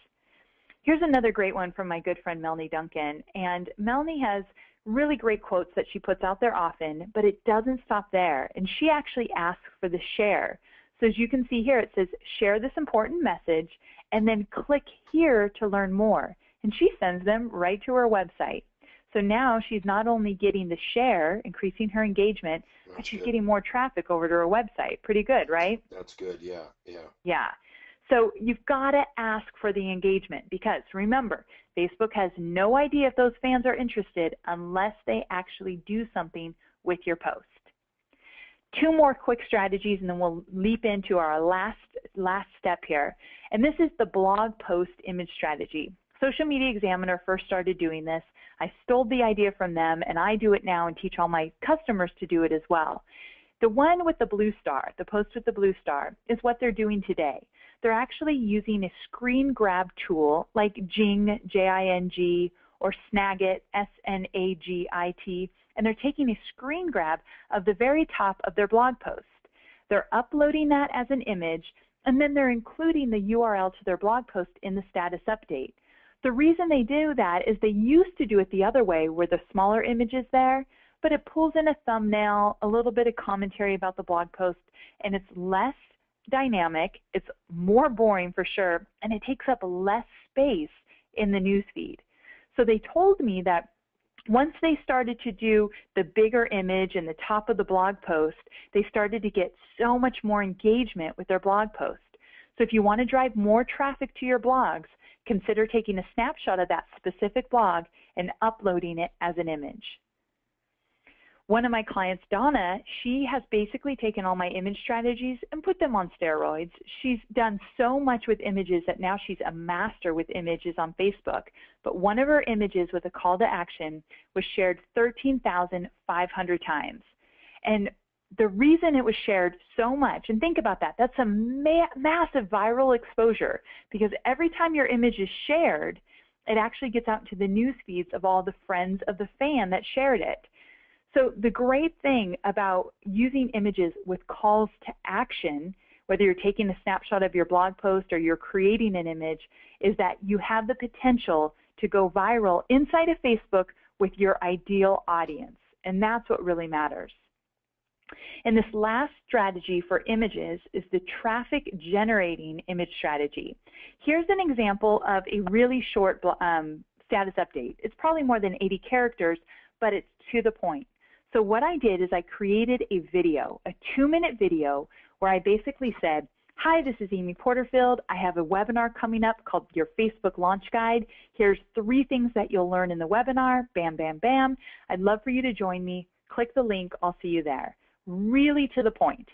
S2: Here's another great one from my good friend Melanie Duncan. And Melanie has really great quotes that she puts out there often, but it doesn't stop there. And she actually asks for the share. So as you can see here, it says, share this important message, and then click here to learn more. And she sends them right to her website. So now she's not only getting the share, increasing her engagement, but she's getting more traffic over to her website. Pretty good, right?
S1: That's good, yeah.
S2: Yeah. So you've got to ask for the engagement because remember, Facebook has no idea if those fans are interested unless they actually do something with your post. 2 more quick strategies and then we'll leap into our last step here. And this is the blog post image strategy. Social Media Examiner first started doing this. I stole the idea from them and I do it now and teach all my customers to do it as well. The one with the blue star, the post with the blue star, is what they're doing today. They're actually using a screen grab tool like Jing, J-I-N-G, or Snagit, S-N-A-G-I-T, and they're taking a screen grab of the very top of their blog post. They're uploading that as an image, and then they're including the URL to their blog post in the status update. The reason they do that is they used to do it the other way, where the smaller image is there, but it pulls in a thumbnail, a little bit of commentary about the blog post, and it's less dynamic, it's more boring for sure, and it takes up less space in the newsfeed. So they told me that once they started to do the bigger image in the top of the blog post, they started to get so much more engagement with their blog post. So if you want to drive more traffic to your blogs, consider taking a snapshot of that specific blog and uploading it as an image. One of my clients, Donna, she has basically taken all my image strategies and put them on steroids. She's done so much with images that now she's a master with images on Facebook. But one of her images with a call to action was shared 13,500 times. And the reason it was shared so much, and think about that, that's a massive viral exposure, because every time your image is shared, it actually gets out into the news feeds of all the friends of the fan that shared it. So the great thing about using images with calls to action, whether you're taking a snapshot of your blog post or you're creating an image, is that you have the potential to go viral inside of Facebook with your ideal audience. And that's what really matters. And this last strategy for images is the traffic generating image strategy. Here's an example of a really short status update. It's probably more than 80 characters, but it's to the point. So what I did is I created a video, a 2-minute video, where I basically said, hi, this is Amy Porterfield. I have a webinar coming up called Your Facebook Launch Guide. Here's 3 things that you'll learn in the webinar. Bam, bam, bam. I'd love for you to join me. Click the link. I'll see you there. Really to the point.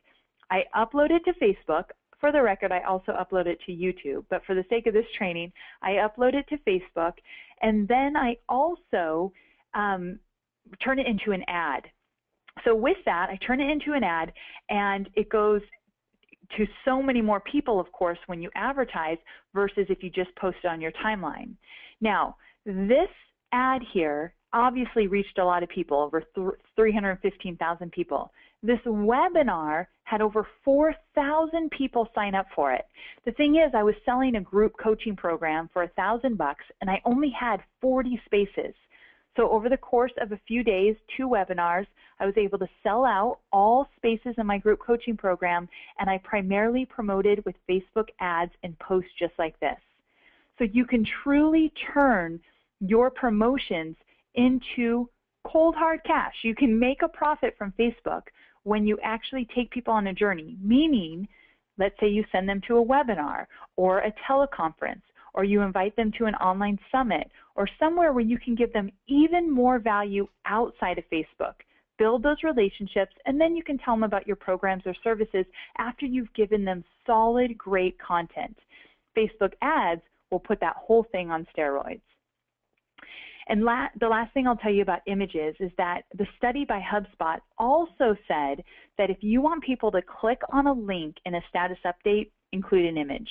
S2: I upload it to Facebook. For the record, I also upload it to YouTube. But for the sake of this training, I upload it to Facebook. And then I also turn it into an ad. So with that, I turn it into an ad, and it goes to so many more people, of course, when you advertise versus if you just post it on your timeline. Now, this ad here obviously reached a lot of people, over 315,000 people. This webinar had over 4,000 people sign up for it. The thing is, I was selling a group coaching program for $1,000, and I only had 40 spaces. So over the course of a few days, 2 webinars, I was able to sell out all spaces in my group coaching program, and I primarily promoted with Facebook ads and posts just like this. So you can truly turn your promotions into cold hard cash. You can make a profit from Facebook when you actually take people on a journey, meaning, let's say you send them to a webinar or a teleconference, or you invite them to an online summit, or somewhere where you can give them even more value outside of Facebook. Build those relationships, and then you can tell them about your programs or services after you've given them solid, great content. Facebook ads will put that whole thing on steroids. And the last thing I'll tell you about images is that the study by HubSpot also said that if you want people to click on a link in a status update, include an image.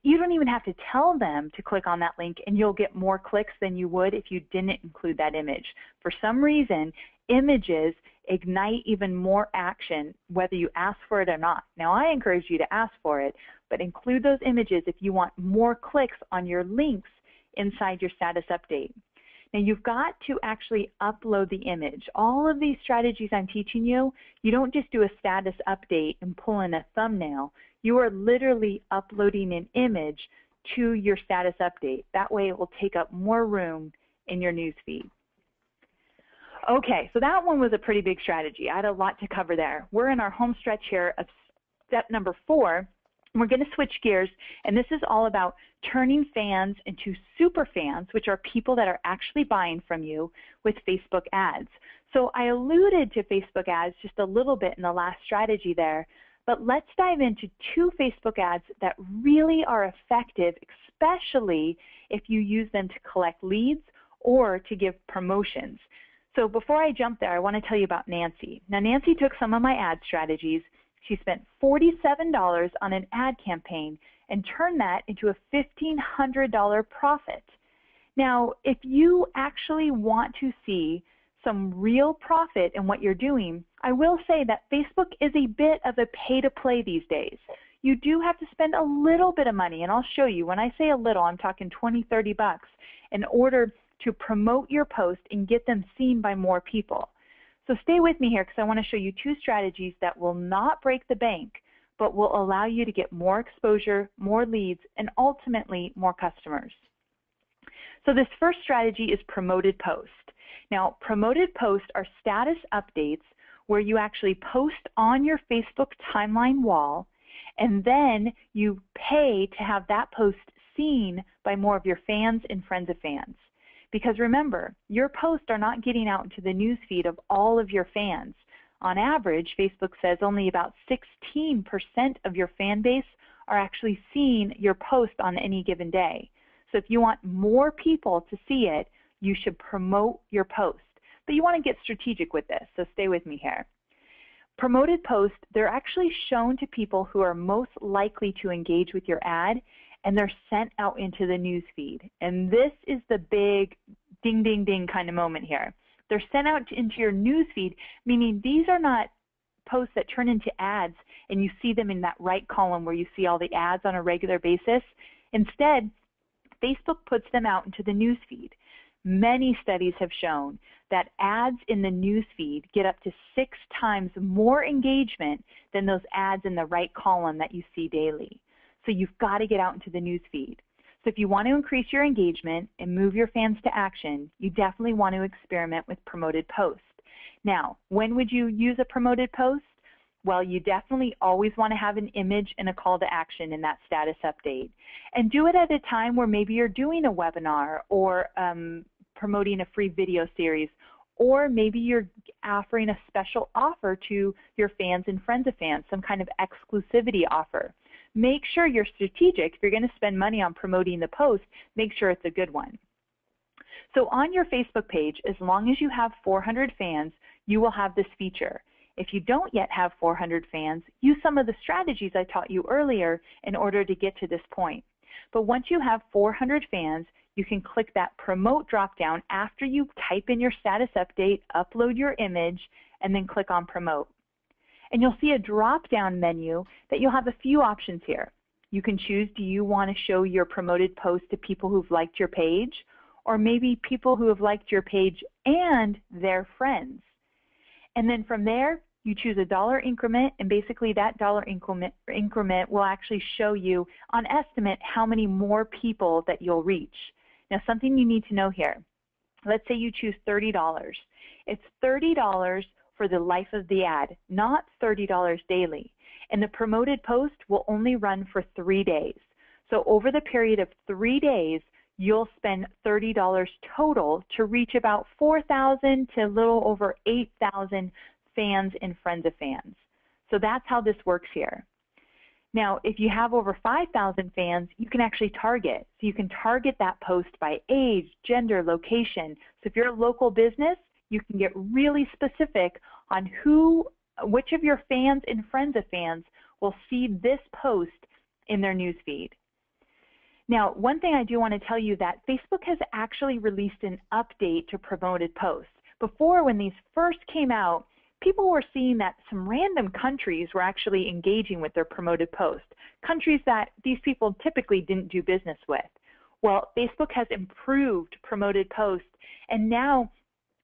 S2: You don't even have to tell them to click on that link, and you'll get more clicks than you would if you didn't include that image. For some reason, images ignite even more action, whether you ask for it or not. Now, I encourage you to ask for it, but include those images if you want more clicks on your links inside your status update. Now, you've got to actually upload the image. All of these strategies I'm teaching you, you don't just do a status update and pull in a thumbnail. You are literally uploading an image to your status update. That way it will take up more room in your newsfeed. Okay, so that one was a pretty big strategy. I had a lot to cover there. We're in our home stretch here of step number 4. We're going to switch gears, and this is all about turning fans into super fans, which are people that are actually buying from you with Facebook ads. So I alluded to Facebook ads just a little bit in the last strategy there, but let's dive into 2 Facebook ads that really are effective, especially if you use them to collect leads or to give promotions. So before I jump there, I want to tell you about Nancy. Now, Nancy took some of my ad strategies. She spent $47 on an ad campaign and turned that into a $1,500 profit. Now, if you actually want to see some real profit in what you're doing, I will say that Facebook is a bit of a pay-to-play these days. You do have to spend a little bit of money, and I'll show you. When I say a little, I'm talking 20, 30 bucks in order to promote your post and get them seen by more people. So stay with me here because I want to show you two strategies that will not break the bank, but will allow you to get more exposure, more leads, and ultimately more customers. So this first strategy is promoted post. Now, promoted posts are status updates where you actually post on your Facebook timeline wall, and then you pay to have that post seen by more of your fans and friends of fans. Because remember, your posts are not getting out into the news feed of all of your fans. On average, Facebook says only about 16% of your fan base are actually seeing your post on any given day. So if you want more people to see it, you should promote your post. But you want to get strategic with this, so stay with me here. Promoted posts, they're actually shown to people who are most likely to engage with your ad, and they're sent out into the news feed. And this is the big ding, ding, ding kind of moment here. They're sent out into your news feed, meaning these are not posts that turn into ads and you see them in that right column where you see all the ads on a regular basis. Instead, Facebook puts them out into the news feed. Many studies have shown that ads in the news feed get up to 6 times more engagement than those ads in the right column that you see daily. So you've got to get out into the news feed. So if you want to increase your engagement and move your fans to action, you definitely want to experiment with promoted posts. Now, when would you use a promoted post? Well, you definitely always want to have an image and a call to action in that status update. And do it at a time where maybe you're doing a webinar or promoting a free video series, or maybe you're offering a special offer to your fans and friends of fans, some kind of exclusivity offer. Make sure you're strategic. If you're going to spend money on promoting the post, make sure it's a good one. So on your Facebook page, as long as you have 400 fans, you will have this feature. If you don't yet have 400 fans, use some of the strategies I taught you earlier in order to get to this point. But once you have 400 fans, you can click that promote dropdown after you type in your status update, upload your image, and then click on promote. And you'll see a drop-down menu that you'll have a few options here. You can choose, do you want to show your promoted post to people who've liked your page, or maybe people who have liked your page and their friends. And then from there, you choose a dollar increment, and basically that dollar increment will actually show you on estimate how many more people that you'll reach. Now, something you need to know here. Let's say you choose $30. It's $30 for the life of the ad, not $30 daily. And the promoted post will only run for 3 days. So over the period of 3 days, you'll spend $30 total to reach about 4,000 to a little over 8,000 fans and friends of fans. So that's how this works here. Now, if you have over 5,000 fans, you can actually target. So you can target that post by age, gender, location. So if you're a local business, you can get really specific on which of your fans and friends of fans will see this post in their news feed. Now, one thing I do want to tell you that Facebook has actually released an update to promoted posts. Before, when these first came out, people were seeing that some random countries were actually engaging with their promoted posts, countries that these people typically didn't do business with. Well, Facebook has improved promoted posts, and now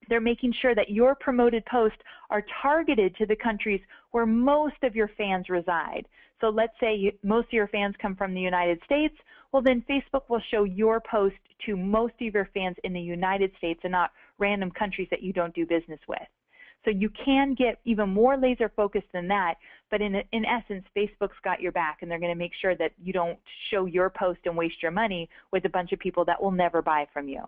S2: they're making sure that your promoted posts are targeted to the countries where most of your fans reside. So let's say most of your fans come from the United States. Well, then Facebook will show your post to most of your fans in the United States and not random countries that you don't do business with. So you can get even more laser focused than that, but in essence, Facebook's got your back, and they're going to make sure that you don't show your post and waste your money with a bunch of people that will never buy from you.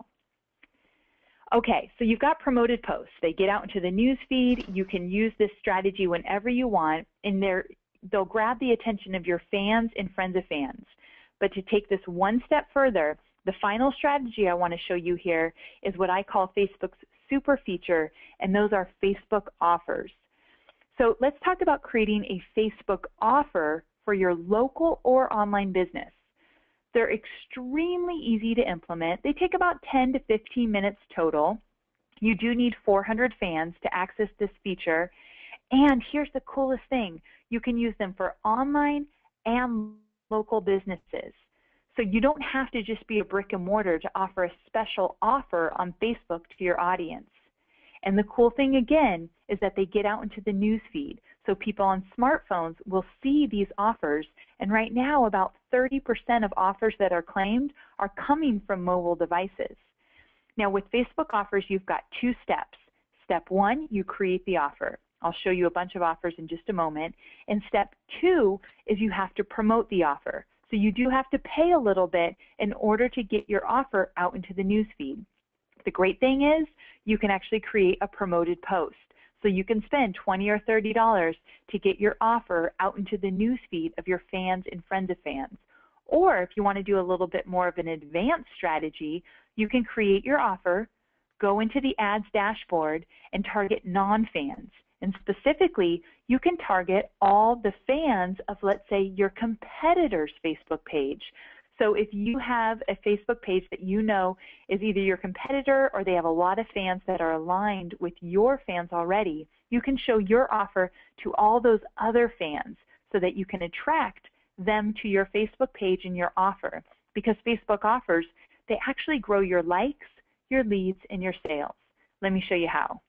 S2: Okay, so you've got promoted posts. They get out into the news feed. You can use this strategy whenever you want, and they'll grab the attention of your fans and friends of fans. But to take this one step further, the final strategy I want to show you here is what I call Facebook's super feature, and those are Facebook offers. So let's talk about creating a Facebook offer for your local or online business. They're extremely easy to implement. They take about 10 to 15 minutes total. You do need 400 fans to access this feature. And here's the coolest thing. You can use them for online and local businesses. So you don't have to just be a brick and mortar to offer a special offer on Facebook to your audience. And the cool thing again is that they get out into the news feed. So people on smartphones will see these offers. And right now about 30% of offers that are claimed are coming from mobile devices. Now with Facebook offers, you've got two steps. Step one, you create the offer. I'll show you a bunch of offers in just a moment. And step two is you have to promote the offer. So you do have to pay a little bit in order to get your offer out into the news feed. The great thing is you can actually create a promoted post. So you can spend $20 or $30 to get your offer out into the news feed of your fans and friends of fans. Or if you want to do a little bit more of an advanced strategy, you can create your offer, go into the ads dashboard, and target non-fans. And specifically, you can target all the fans of, let's say, your competitor's Facebook page. So if you have a Facebook page that you know is either your competitor or they have a lot of fans that are aligned with your fans already, you can show your offer to all those other fans so that you can attract them to your Facebook page and your offer. Because Facebook offers, they actually grow your likes, your leads, and your sales. Let me show you how.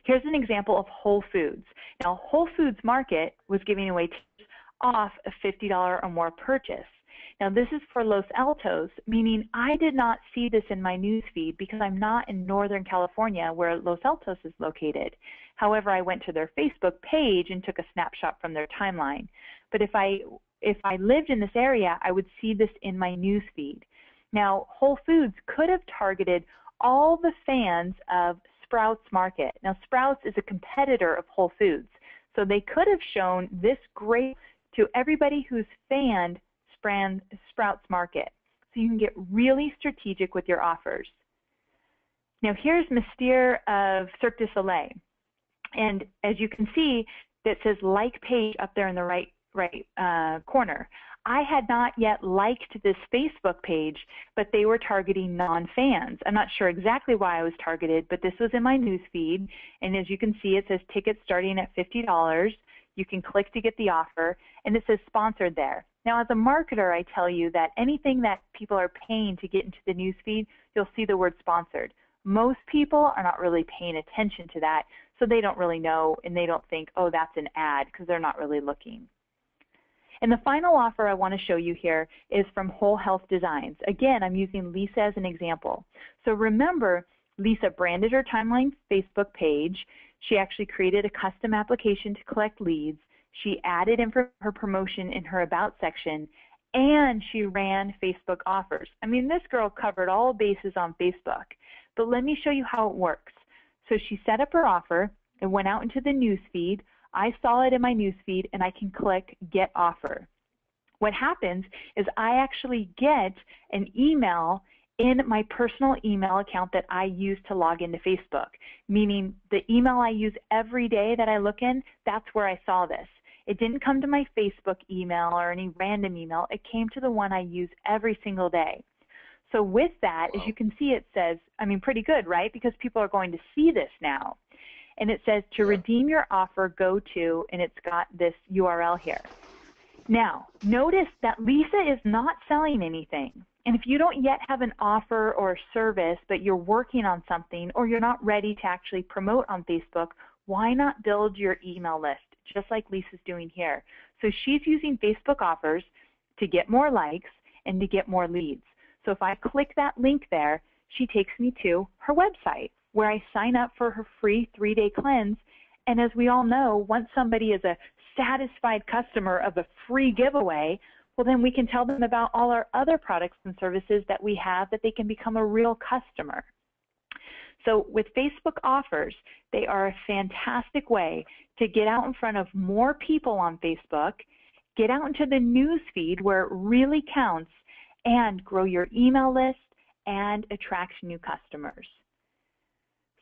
S2: Here's an example of Whole Foods. Now, Whole Foods Market was giving away tips off a $50 or more purchase. Now, this is for Los Altos, meaning I did not see this in my news feed because I'm not in Northern California where Los Altos is located. However, I went to their Facebook page and took a snapshot from their timeline. But if I lived in this area, I would see this in my news feed. Now, Whole Foods could have targeted all the fans of Sprouts Market. Now, Sprouts is a competitor of Whole Foods. So they could have shown this great to everybody who's fanned Sprouts Market. So you can get really strategic with your offers. Now here's Mystere of Cirque du Soleil. And as you can see, that says like page up there in the right corner. I had not yet liked this Facebook page, but they were targeting non-fans. I'm not sure exactly why I was targeted, but this was in my news feed. And as you can see, it says tickets starting at $50. You can click to get the offer, and it says sponsored there. Now, as a marketer, I tell you that anything that people are paying to get into the news feed, you'll see the word sponsored. Most people are not really paying attention to that, so they don't really know, and they don't think, oh, that's an ad, because they're not really looking. And the final offer I want to show you here is from Whole Health Designs. Again, I'm using Lisa as an example. So remember, Lisa branded her timeline Facebook page. She actually created a custom application to collect leads. She added in for her promotion in her About section, and she ran Facebook offers. I mean, this girl covered all bases on Facebook. But let me show you how it works. So she set up her offer. It went out into the news feed. I saw it in my news feed, and I can click Get Offer. What happens is I actually get an email in my personal email account that I use to log into Facebook, meaning the email I use every day that I look in, that's where I saw this. It didn't come to my Facebook email or any random email. It came to the one I use every single day. So with that, as you can see, it says, I mean, pretty good, right? Because people are going to see this now. And it says to redeem your offer, go to, and it's got this URL here. Now, notice that Lisa is not selling anything. And if you don't yet have an offer or a service, but you're working on something, or you're not ready to actually promote on Facebook, why not build your email list, just like Lisa's doing here? So she's using Facebook offers to get more likes and to get more leads. So if I click that link there, she takes me to her website where I sign up for her free 3-day cleanse. And as we all know, once somebody is a satisfied customer of a free giveaway, well, then we can tell them about all our other products and services that we have that they can become a real customer. So with Facebook offers, they are a fantastic way to get out in front of more people on Facebook, get out into the news feed where it really counts, and grow your email list and attract new customers.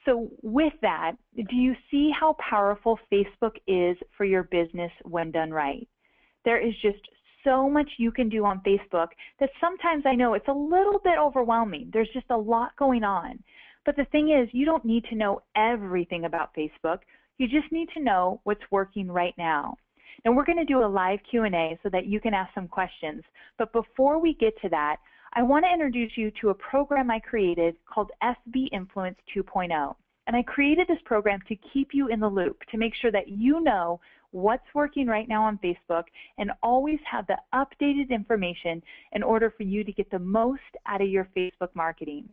S2: So with that, do you see how powerful Facebook is for your business when done right? There is just so much you can do on Facebook that sometimes I know it's a little bit overwhelming. There's just a lot going on. But the thing is, you don't need to know everything about Facebook. You just need to know what's working right now. Now we're going to do a live Q&A so that you can ask some questions. But before we get to that, I want to introduce you to a program I created called FB Influence 2.0. And I created this program to keep you in the loop, to make sure that you know what's working right now on Facebook and always have the updated information in order for you to get the most out of your Facebook marketing.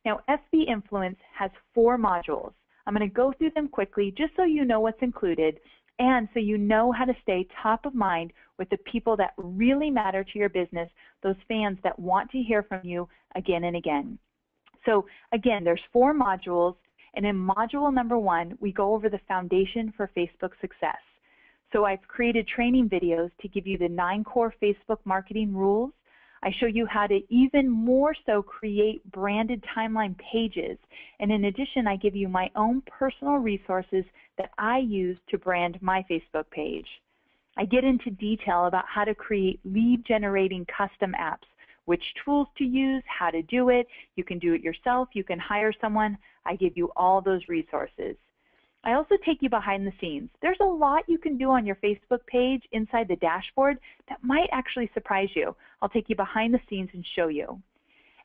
S2: Now, FB Influence has 4 modules. I'm going to go through them quickly just so you know what's included and so you know how to stay top of mind with the people that really matter to your business, those fans that want to hear from you again and again. So again, there's 4 modules, and in module number 1, we go over the foundation for Facebook success. So I've created training videos to give you the 9 core Facebook marketing rules. I show you how to even more so create branded timeline pages. And in addition, I give you my own personal resources that I use to brand my Facebook page. I get into detail about how to create lead generating custom apps, which tools to use, how to do it. You can do it yourself. You can hire someone. I give you all those resources. I also take you behind the scenes. There's a lot you can do on your Facebook page inside the dashboard that might actually surprise you. I'll take you behind the scenes and show you.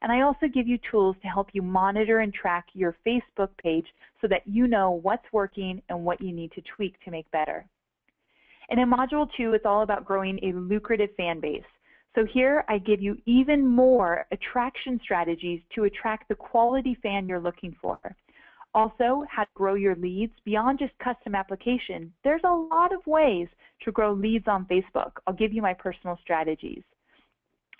S2: And I also give you tools to help you monitor and track your Facebook page so that you know what's working and what you need to tweak to make better. And in Module 2, it's all about growing a lucrative fan base. So here I give you even more attraction strategies to attract the quality fan you're looking for. Also, how to grow your leads beyond just custom application. There's a lot of ways to grow leads on Facebook. I'll give you my personal strategies.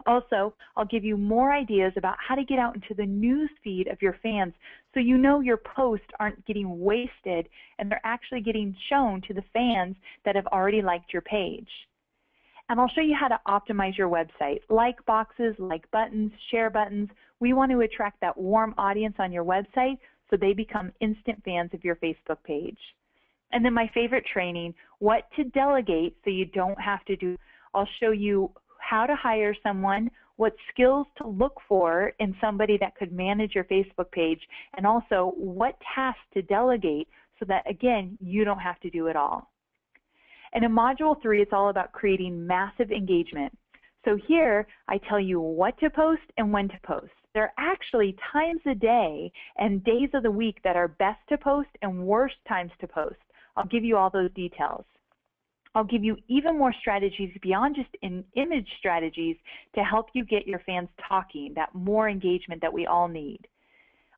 S2: Also, I'll give you more ideas about how to get out into the news feed of your fans so you know your posts aren't getting wasted and they're actually getting shown to the fans that have already liked your page. And I'll show you how to optimize your website. Like boxes, like buttons, share buttons. We want to attract that warm audience on your website so they become instant fans of your Facebook page. And then my favorite training, what to delegate so you don't have to do. I'll show you how to hire someone, what skills to look for in somebody that could manage your Facebook page, and also what tasks to delegate so that, again, you don't have to do it all. And in Module 3, it's all about creating massive engagement. So here, I tell you what to post and when to post. There are actually times a day and days of the week that are best to post and worst times to post. I'll give you all those details. I'll give you even more strategies beyond just image strategies to help you get your fans talking, that more engagement that we all need.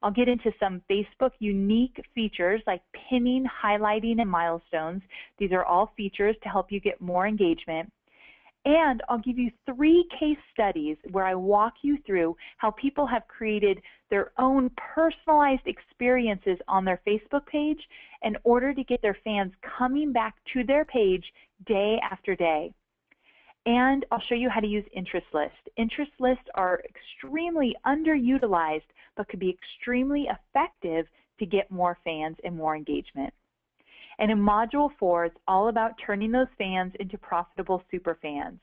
S2: I'll get into some Facebook unique features like pinning, highlighting, and milestones. These are all features to help you get more engagement. And I'll give you 3 case studies where I walk you through how people have created their own personalized experiences on their Facebook page in order to get their fans coming back to their page day after day. And I'll show you how to use interest lists. Interest lists are extremely underutilized but could be extremely effective to get more fans and more engagement. And in Module 4, it's all about turning those fans into profitable super fans.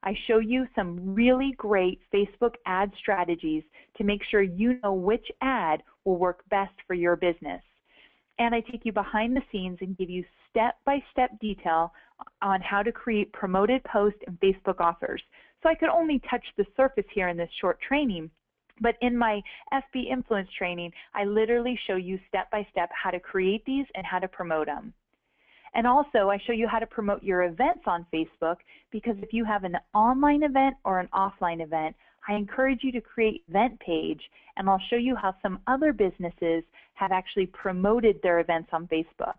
S2: I show you some really great Facebook ad strategies to make sure you know which ad will work best for your business. And I take you behind the scenes and give you step-by-step detail on how to create promoted posts and Facebook offers. So I could only touch the surface here in this short training, but in my FB Influence training, I literally show you step-by-step how to create these and how to promote them. And also, I show you how to promote your events on Facebook, because if you have an online event or an offline event, I encourage you to create an event page, and I'll show you how some other businesses have actually promoted their events on Facebook.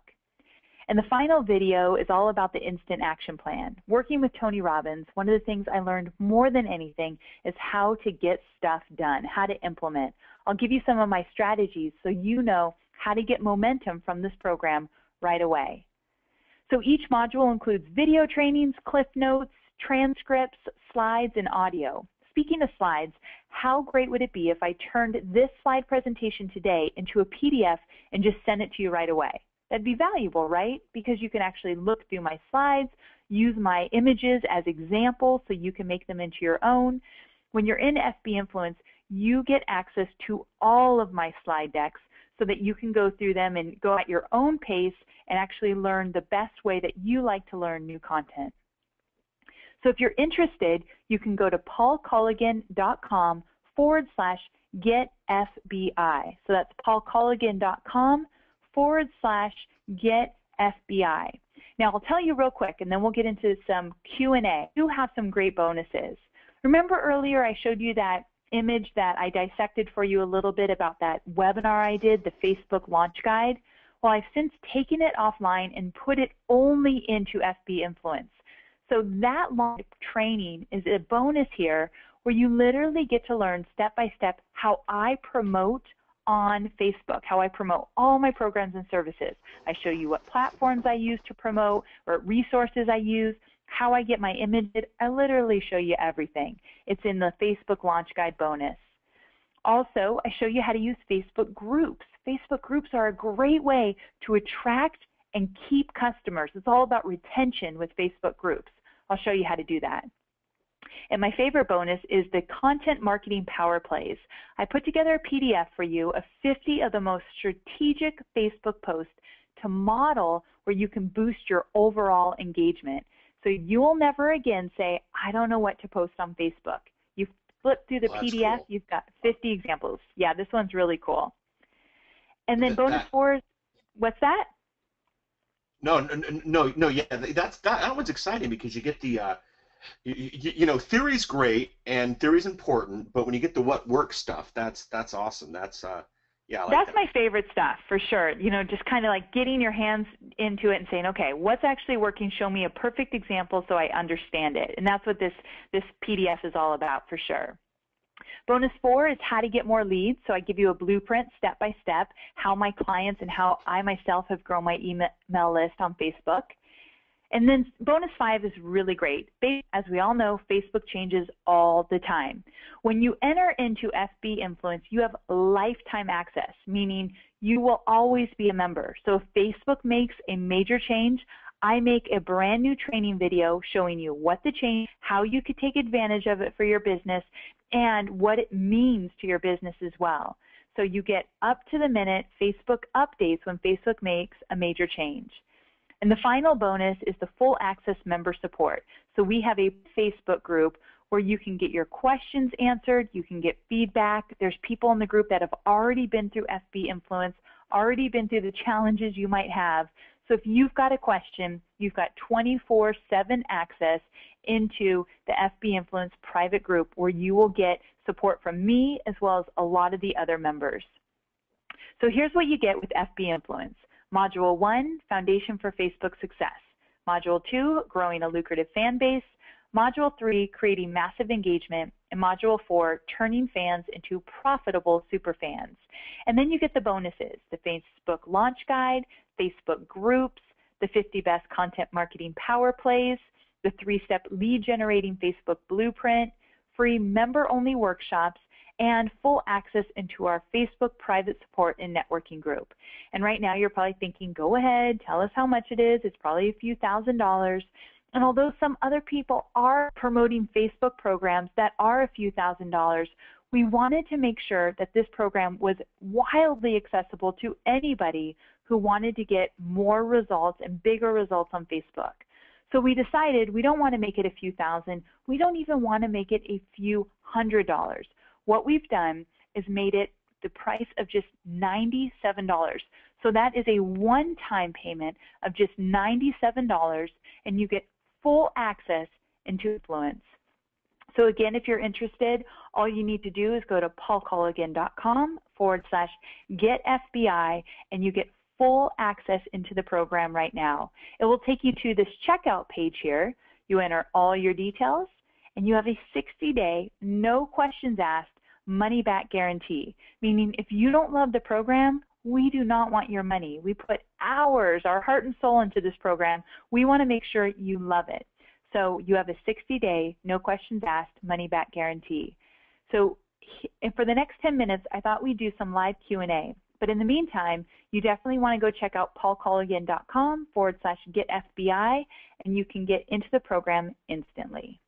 S2: And the final video is all about the Instant Action Plan. Working with Tony Robbins, one of the things I learned more than anything is how to get stuff done, how to implement. I'll give you some of my strategies so you know how to get momentum from this program right away. So each module includes video trainings, cliff notes, transcripts, slides, and audio. Speaking of slides, how great would it be if I turned this slide presentation today into a PDF and just sent it to you right away? That'd be valuable, right? Because you can actually look through my slides, use my images as examples so you can make them into your own. When you're in FB Influence, you get access to all of my slide decks so that you can go through them and go at your own pace and actually learn the best way that you like to learn new content. So if you're interested, you can go to paulcolligan.com/getFBI. So that's paulcolligan.com/getFBI. Now I'll tell you real quick, and then we'll get into some Q&A. We do have some great bonuses. Remember earlier I showed you that image that I dissected for you a little bit about that webinar I did, the Facebook launch guide? Well, I've since taken it offline and put it only into FB Influence. So that launch training is a bonus here where you literally get to learn step by step how I promote on Facebook, how I promote all my programs and services. I show you what platforms I use to promote or resources I use, how I get my images. I literally show you everything. It's in the Facebook Launch Guide bonus. Also, I show you how to use Facebook groups. Facebook groups are a great way to attract and keep customers. It's all about retention with Facebook groups. I'll show you how to do that. And my favorite bonus is the Content Marketing Power Plays. I put together a PDF for you of 50 of the most strategic Facebook posts to model where you can boost your overall engagement. So you will never again say, I don't know what to post on Facebook. You flip through the PDF,
S1: cool.
S2: You've got 50 examples. Yeah, this one's really cool. And then bonus 4 is, what's that?
S1: No, yeah, that one's exciting because you get the, you know, theory's great and theory's important, but when you get the what works stuff, that's awesome. That's yeah, I like
S2: That's
S1: that.
S2: my favorite stuff for sure. You know, just kind of like getting your hands into it and saying, okay, what's actually working? Show me a perfect example so I understand it. And that's what this PDF is all about for sure. Bonus 4 is how to get more leads. So I give you a blueprint step by step, how my clients and how I myself have grown my email list on Facebook. And then bonus 5 is really great. As we all know, Facebook changes all the time. When you enter into FB Influence, you have lifetime access, meaning you will always be a member. So if Facebook makes a major change, I make a brand new training video showing you what the change, how you could take advantage of it for your business, and what it means to your business as well. So you get up to the minute Facebook updates when Facebook makes a major change. And the final bonus is the full access member support. So we have a Facebook group where you can get your questions answered, you can get feedback. There's people in the group that have already been through FB Influence, already been through the challenges you might have. So if you've got a question, you've got 24/7 access into the FB Influence private group where you will get support from me as well as a lot of the other members. So here's what you get with FB Influence. Module 1, Foundation for Facebook Success. Module 2, Growing a Lucrative Fan Base. Module 3, Creating Massive Engagement. And Module 4, Turning Fans into Profitable Superfans. And then you get the bonuses, the Facebook Launch Guide, Facebook Groups, the 50 Best Content Marketing Power Plays, the 3-step lead generating Facebook Blueprint, free member-only workshops, and full access into our Facebook private support and networking group. And right now you're probably thinking, go ahead, tell us how much it is. It's probably a few $1,000s. And although some other people are promoting Facebook programs that are a few $1,000s, we wanted to make sure that this program was wildly accessible to anybody who wanted to get more results and bigger results on Facebook. So we decided we don't want to make it a few thousand. We don't even want to make it a few $100s. What we've done is made it the price of just $97. So that is a one-time payment of just $97, and you get full access into Influence. So again, if you're interested, all you need to do is go to paulcolligan.com/getFBI, and you get full access into the program right now. It will take you to this checkout page here. You enter all your details, and you have a 60-day, no questions asked, money-back guarantee, meaning if you don't love the program, we do not want your money. We put hours, our heart and soul into this program. We want to make sure you love it. So you have a 60-day, no questions asked, money-back guarantee. So for the next 10 minutes, I thought we'd do some live Q&A. But in the meantime, you definitely want to go check out paulcolligan.com/getFBI, and you can get into the program instantly.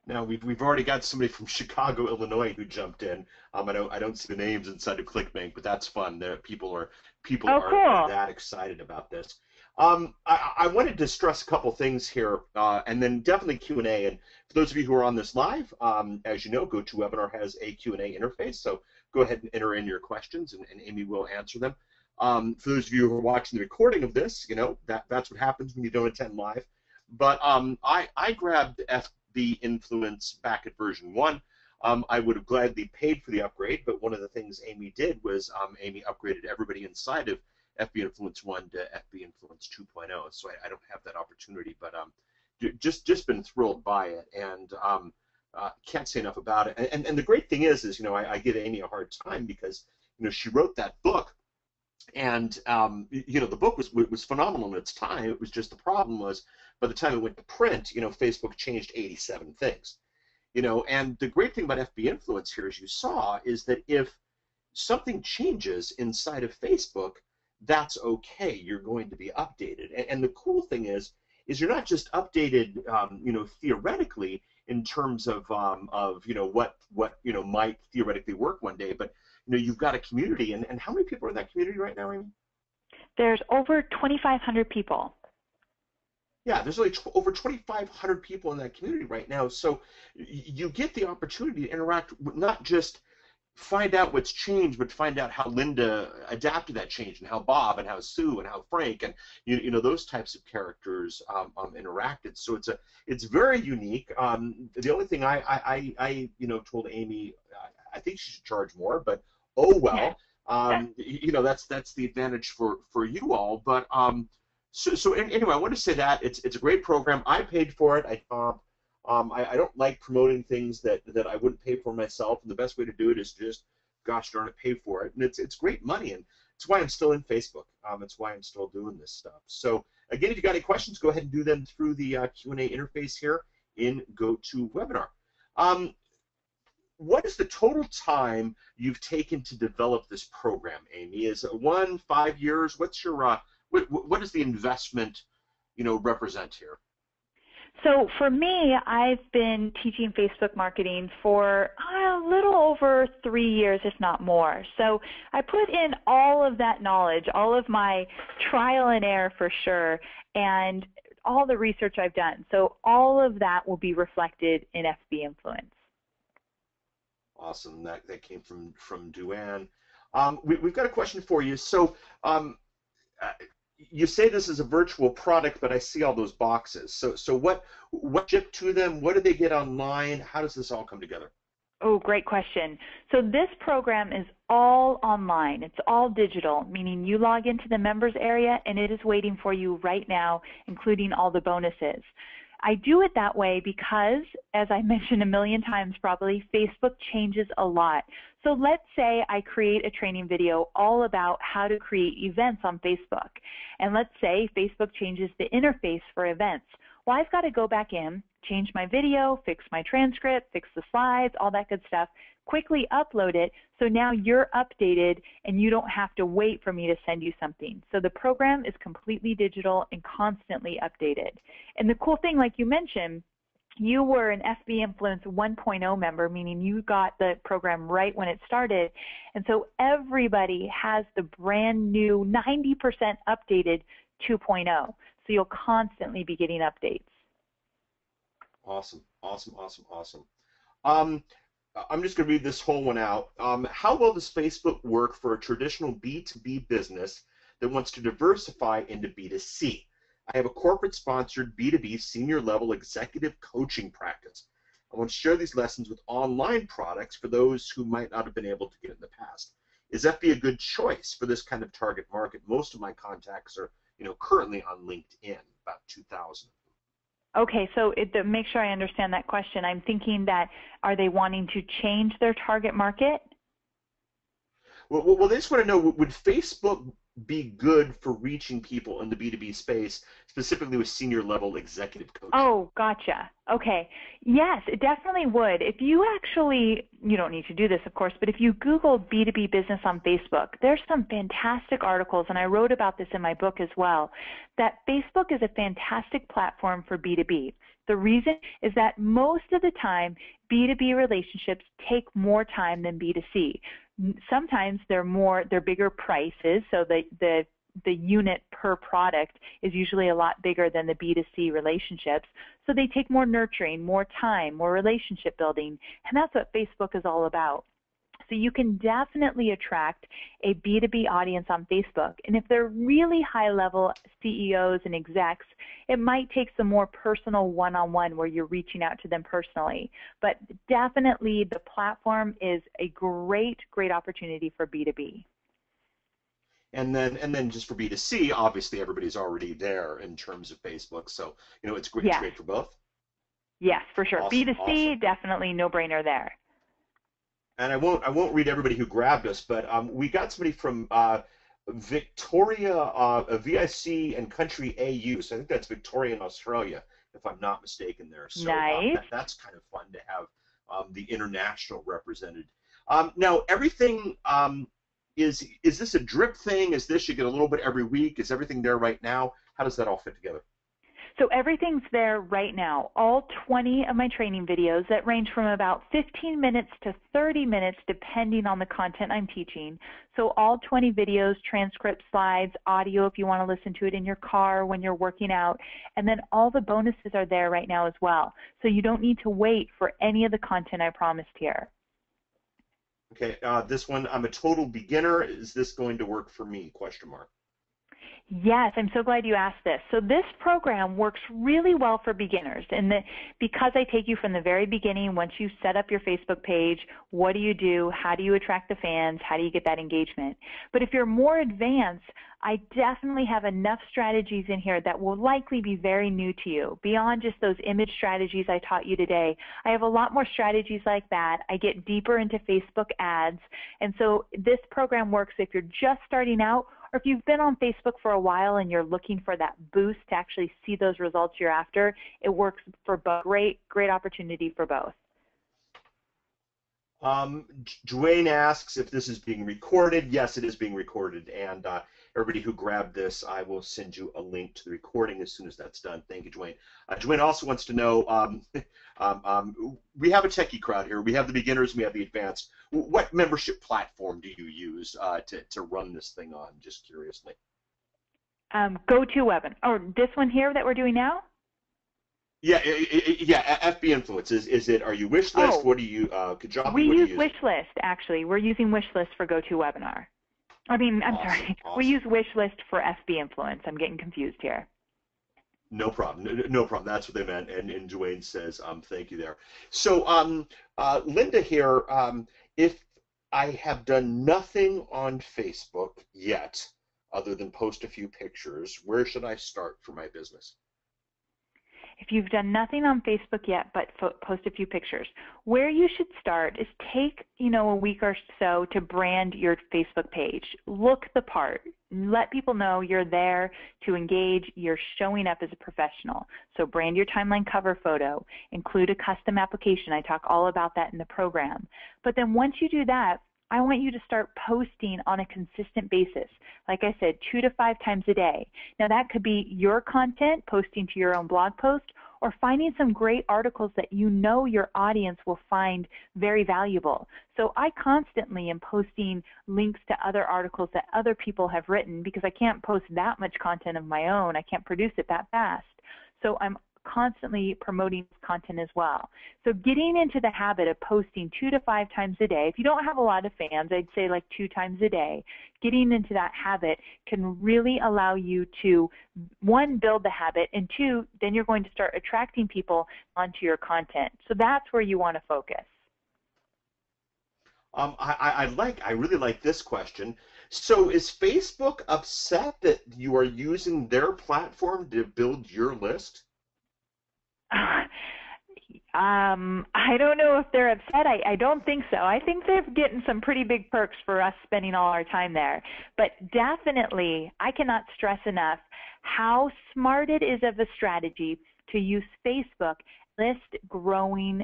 S1: Now we've already got somebody from Chicago, Illinois, who jumped in. I don't see the names inside of ClickBank, but that's fun. People
S2: Oh,
S1: are
S2: cool.
S1: that excited about this. I wanted to stress a couple things here, and then definitely Q&A. And for those of you who are on this live, as you know, GoToWebinar has a Q&A interface, so go ahead and enter in your questions, and Amy will answer them. For those of you who are watching the recording of this, that's what happens when you don't attend live. But I grabbed FB Influence back at version 1. I would have gladly paid for the upgrade, but one of the things Amy did was Amy upgraded everybody inside of FB Influence 1 to FB Influence 2.0. So I don't have that opportunity, but just been thrilled by it, and can't say enough about it. And the great thing is I give Amy a hard time because she wrote that book. And the book was phenomenal in its time. It was just the problem was by the time it went to print, Facebook changed 87 things. And the great thing about FB Influence here, as you saw, is that if something changes inside of Facebook, that's okay. You're going to be updated. And the cool thing is you're not just updated, theoretically in terms of what might theoretically work one day, but you've got a community, and how many people are in that community right now, Amy?
S2: There's over 2,500 people.
S1: Yeah, there's only over 2,500 people in that community right now, so you get the opportunity to interact, not just find out what's changed, but find out how Linda adapted that change, and how Bob, and how Sue, and how Frank, and those types of characters interacted. So it's very unique. The only thing I told Amy, I think she should charge more, but oh well. That's the advantage for you all. But so anyway, I want to say that it's a great program. I paid for it. I don't like promoting things that I wouldn't pay for myself, and the best way to do it is to just, gosh darn it, pay for it. And it's great money, and it's why I'm still in Facebook. It's why I'm still doing this stuff. So again, if you got any questions, go ahead and do them through the Q&A interface here in GoToWebinar. What is the total time you've taken to develop this program, Amy? Is it 1, 5 years? What's your what does the investment represent here?
S2: So for me, I've been teaching Facebook marketing for a little over 3 years, if not more. So I put in all of that knowledge, all of my trial and error for sure, and all the research I've done. So all of that will be reflected in FB Influence.
S1: Awesome. That came from Duane. We've got a question for you. So you say this is a virtual product, but I see all those boxes. So what shipped to them? What do they get online? How does this all come together?
S2: Oh, great question. So this program is all online. It's all digital, meaning you log into the members area and it is waiting for you right now, including all the bonuses. I do it that way because, as I mentioned a million times probably, Facebook changes a lot. So let's say I create a training video all about how to create events on Facebook. And let's say Facebook changes the interface for events. Well, I've got to go back in, change my video, fix my transcript, fix the slides, all that good stuff, quickly upload it, so now you're updated and you don't have to wait for me to send you something. So the program is completely digital and constantly updated. And the cool thing, like you mentioned, you were an FB Influence 1.0 member, meaning you got the program right when it started. And so everybody has the brand new 90% updated 2.0. So you'll constantly be getting updates.
S1: Awesome, awesome, awesome, awesome. I'm just going to read this whole one out. How well does Facebook work for a traditional B2B business that wants to diversify into B2C? I have a corporate-sponsored B2B senior-level executive coaching practice. I want to share these lessons with online products for those who might not have been able to get in the past. Is FB a good choice for this kind of target market? Most of my contacts are, currently on LinkedIn, about 2,000.
S2: Okay, so to make sure I understand that question, I'm thinking that are they wanting to change their target market?
S1: Well, they just want to know, would Facebook be good for reaching people in the B2B space, specifically with senior level executive coaching?
S2: Oh, gotcha. Okay. Yes, it definitely would. If you actually, you don't need to do this, of course, but if you Google B2B business on Facebook, there's some fantastic articles, and I wrote about this in my book as well, that Facebook is a fantastic platform for B2B. The reason is that most of the time, B2B relationships take more time than B2C. Sometimes they're bigger prices, so the unit per product is usually a lot bigger than the B2C relationships. So they take more nurturing, more time, more relationship building, and that's what Facebook is all about. So you can definitely attract a B2B audience on Facebook. And if they're really high-level CEOs and execs, it might take some more personal one-on-one where you're reaching out to them personally. But definitely the platform is a great, great opportunity for B2B.
S1: And then just for B2C, obviously everybody's already there in terms of Facebook. So, it's great. It's
S2: Yes.
S1: great for both.
S2: Yes, for sure.
S1: Awesome.
S2: B2C,
S1: Awesome.
S2: definitely no-brainer there.
S1: And I won't read everybody who grabbed us, but we got somebody from Victoria, VIC and Country AU. So I think that's Victoria in Australia, if I'm not mistaken there. So
S2: Nice.
S1: that's kind of fun to have the international represented. Now, everything, is this a drip thing? Is this you get a little bit every week? Is everything there right now? How does that all fit together?
S2: So everything's there right now. All 20 of my training videos that range from about 15 minutes to 30 minutes depending on the content I'm teaching. So all 20 videos, transcripts, slides, audio if you want to listen to it in your car when you're working out, and then all the bonuses are there right now as well. So you don't need to wait for any of the content I promised here.
S1: Okay, this one, I'm a total beginner. Is this going to work for me? Question mark.
S2: Yes, I'm so glad you asked this. So this program works really well for beginners, and because I take you from the very beginning, once you set up your Facebook page, what do you do, how do you attract the fans, how do you get that engagement? But if you're more advanced, I definitely have enough strategies in here that will likely be very new to you. Beyond just those image strategies I taught you today, I have a lot more strategies like that. I get deeper into Facebook ads, and so this program works if you're just starting out, or if you've been on Facebook for a while and you're looking for that boost to actually see those results you're after. It works for both. Great opportunity for both.
S1: Dwayne asks if this is being recorded. Yes, it is being recorded. And everybody who grabbed this, I will send you a link to the recording as soon as that's done. Thank you, Dwayne. Dwayne also wants to know, we have a techie crowd here. We have the beginners, we have the advanced. What membership platform do you use to run this thing on, just curiously?
S2: GoToWebinar. Or this one here that we're doing now?
S1: Yeah, FB Influence. Is it? Are you Wishlist?
S2: Oh,
S1: what do you? Kajabi,
S2: we
S1: what do you
S2: use
S1: use?
S2: Wishlist actually. We're using Wishlist for GoToWebinar. I'm sorry.
S1: Awesome.
S2: We use Wishlist for FB Influence. I'm getting confused here.
S1: No problem. No problem. That's what they meant. And Dwayne says, thank you there. So, Linda here, if I have done nothing on Facebook yet, other than post a few pictures, where should I start for my business?
S2: If you've done nothing on Facebook yet but post a few pictures, where you should start is take, a week or so to brand your Facebook page. Look the part. Let people know you're there to engage. You're showing up as a professional. So brand your timeline cover photo. Include a custom application. I talk all about that in the program. But then once you do that, I want you to start posting on a consistent basis. Like I said, 2 to 5 times a day. Now that could be your content, posting to your own blog post, or finding some great articles that you know your audience will find very valuable. So I constantly am posting links to other articles that other people have written because I can't post that much content of my own. I can't produce it that fast. So I'm constantly promoting content as well. So getting into the habit of posting 2 to 5 times a day. If you don't have a lot of fans, I'd say like 2 times a day. Getting into that habit can really allow you to, 1, build the habit, and 2, then you're going to start attracting people onto your content. So that's where you want to focus.
S1: I really like this question. So is Facebook upset that you are using their platform to build your list?
S2: I don't know if they're upset. I don't think so. I think they're getting some pretty big perks for us spending all our time there. But definitely, I cannot stress enough how smart it is of a strategy to use Facebook list growing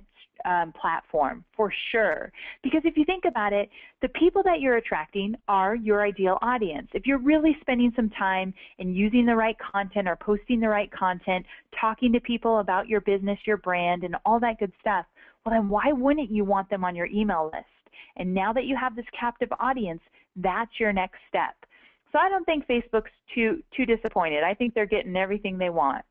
S2: platform for sure. Because if you think about it, the people that you're attracting are your ideal audience. If you're really spending some time and using the right content or posting the right content, talking to people about your business, your brand, and all that good stuff, well then why wouldn't you want them on your email list? And now that you have this captive audience, that's your next step. So I don't think Facebook's too disappointed. I think they're getting everything they want.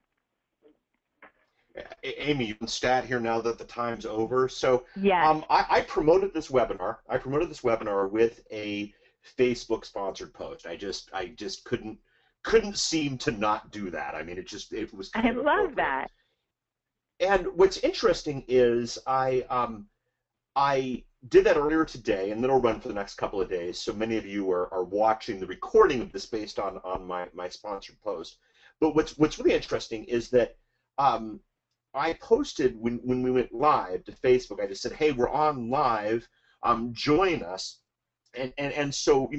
S1: Amy, you can stat here now that the time's over. So
S2: Yes.
S1: I promoted this webinar. I promoted this webinar with a Facebook sponsored post. I just couldn't seem to not do that. I mean, it was kind
S2: I
S1: of
S2: love
S1: appropriate.
S2: that.
S1: And what's interesting is I did that earlier today, and then it'll run for the next couple of days. So many of you are watching the recording of this based on my sponsored post. But what's really interesting is that I posted when we went live to Facebook. I just said, "Hey, we're on live. Join us." And so,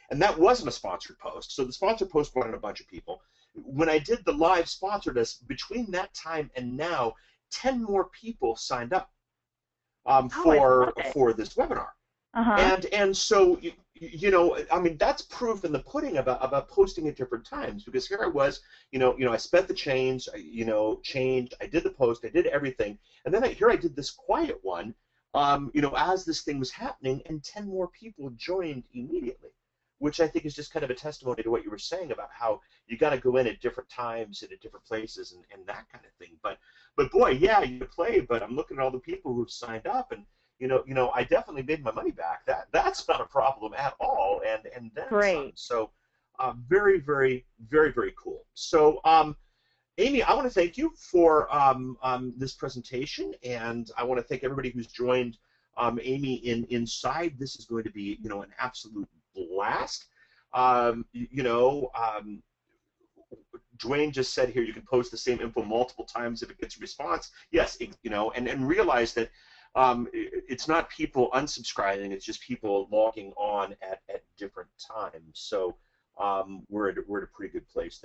S1: and that wasn't a sponsored post. So the sponsored post brought in a bunch of people. When I did the live sponsored us, between that time and now, 10 more people signed up
S2: Oh, I love it.
S1: for this webinar.
S2: Uh-huh.
S1: And so, I mean, that's proof in the pudding about posting at different times, because here I was, I spent the change, changed, I did the post, I did everything, and then here I did this quiet one, as this thing was happening, and 10 more people joined immediately, which I think is just kind of a testimony to what you were saying about how you got to go in at different times and at different places and that kind of thing. But boy, yeah, you play, but I'm looking at all the people who've signed up, and I definitely made my money back. That's not a problem at all, and then some.
S2: Great.
S1: So, very, very, very, very cool. So, Amy, I want to thank you for this presentation, and I want to thank everybody who's joined Amy inside. This is going to be, an absolute blast. Dwayne just said here you can post the same info multiple times if it gets a response. Yes, and realize that it's not people unsubscribing, it's just people logging on at different times. So we're at a pretty good place there.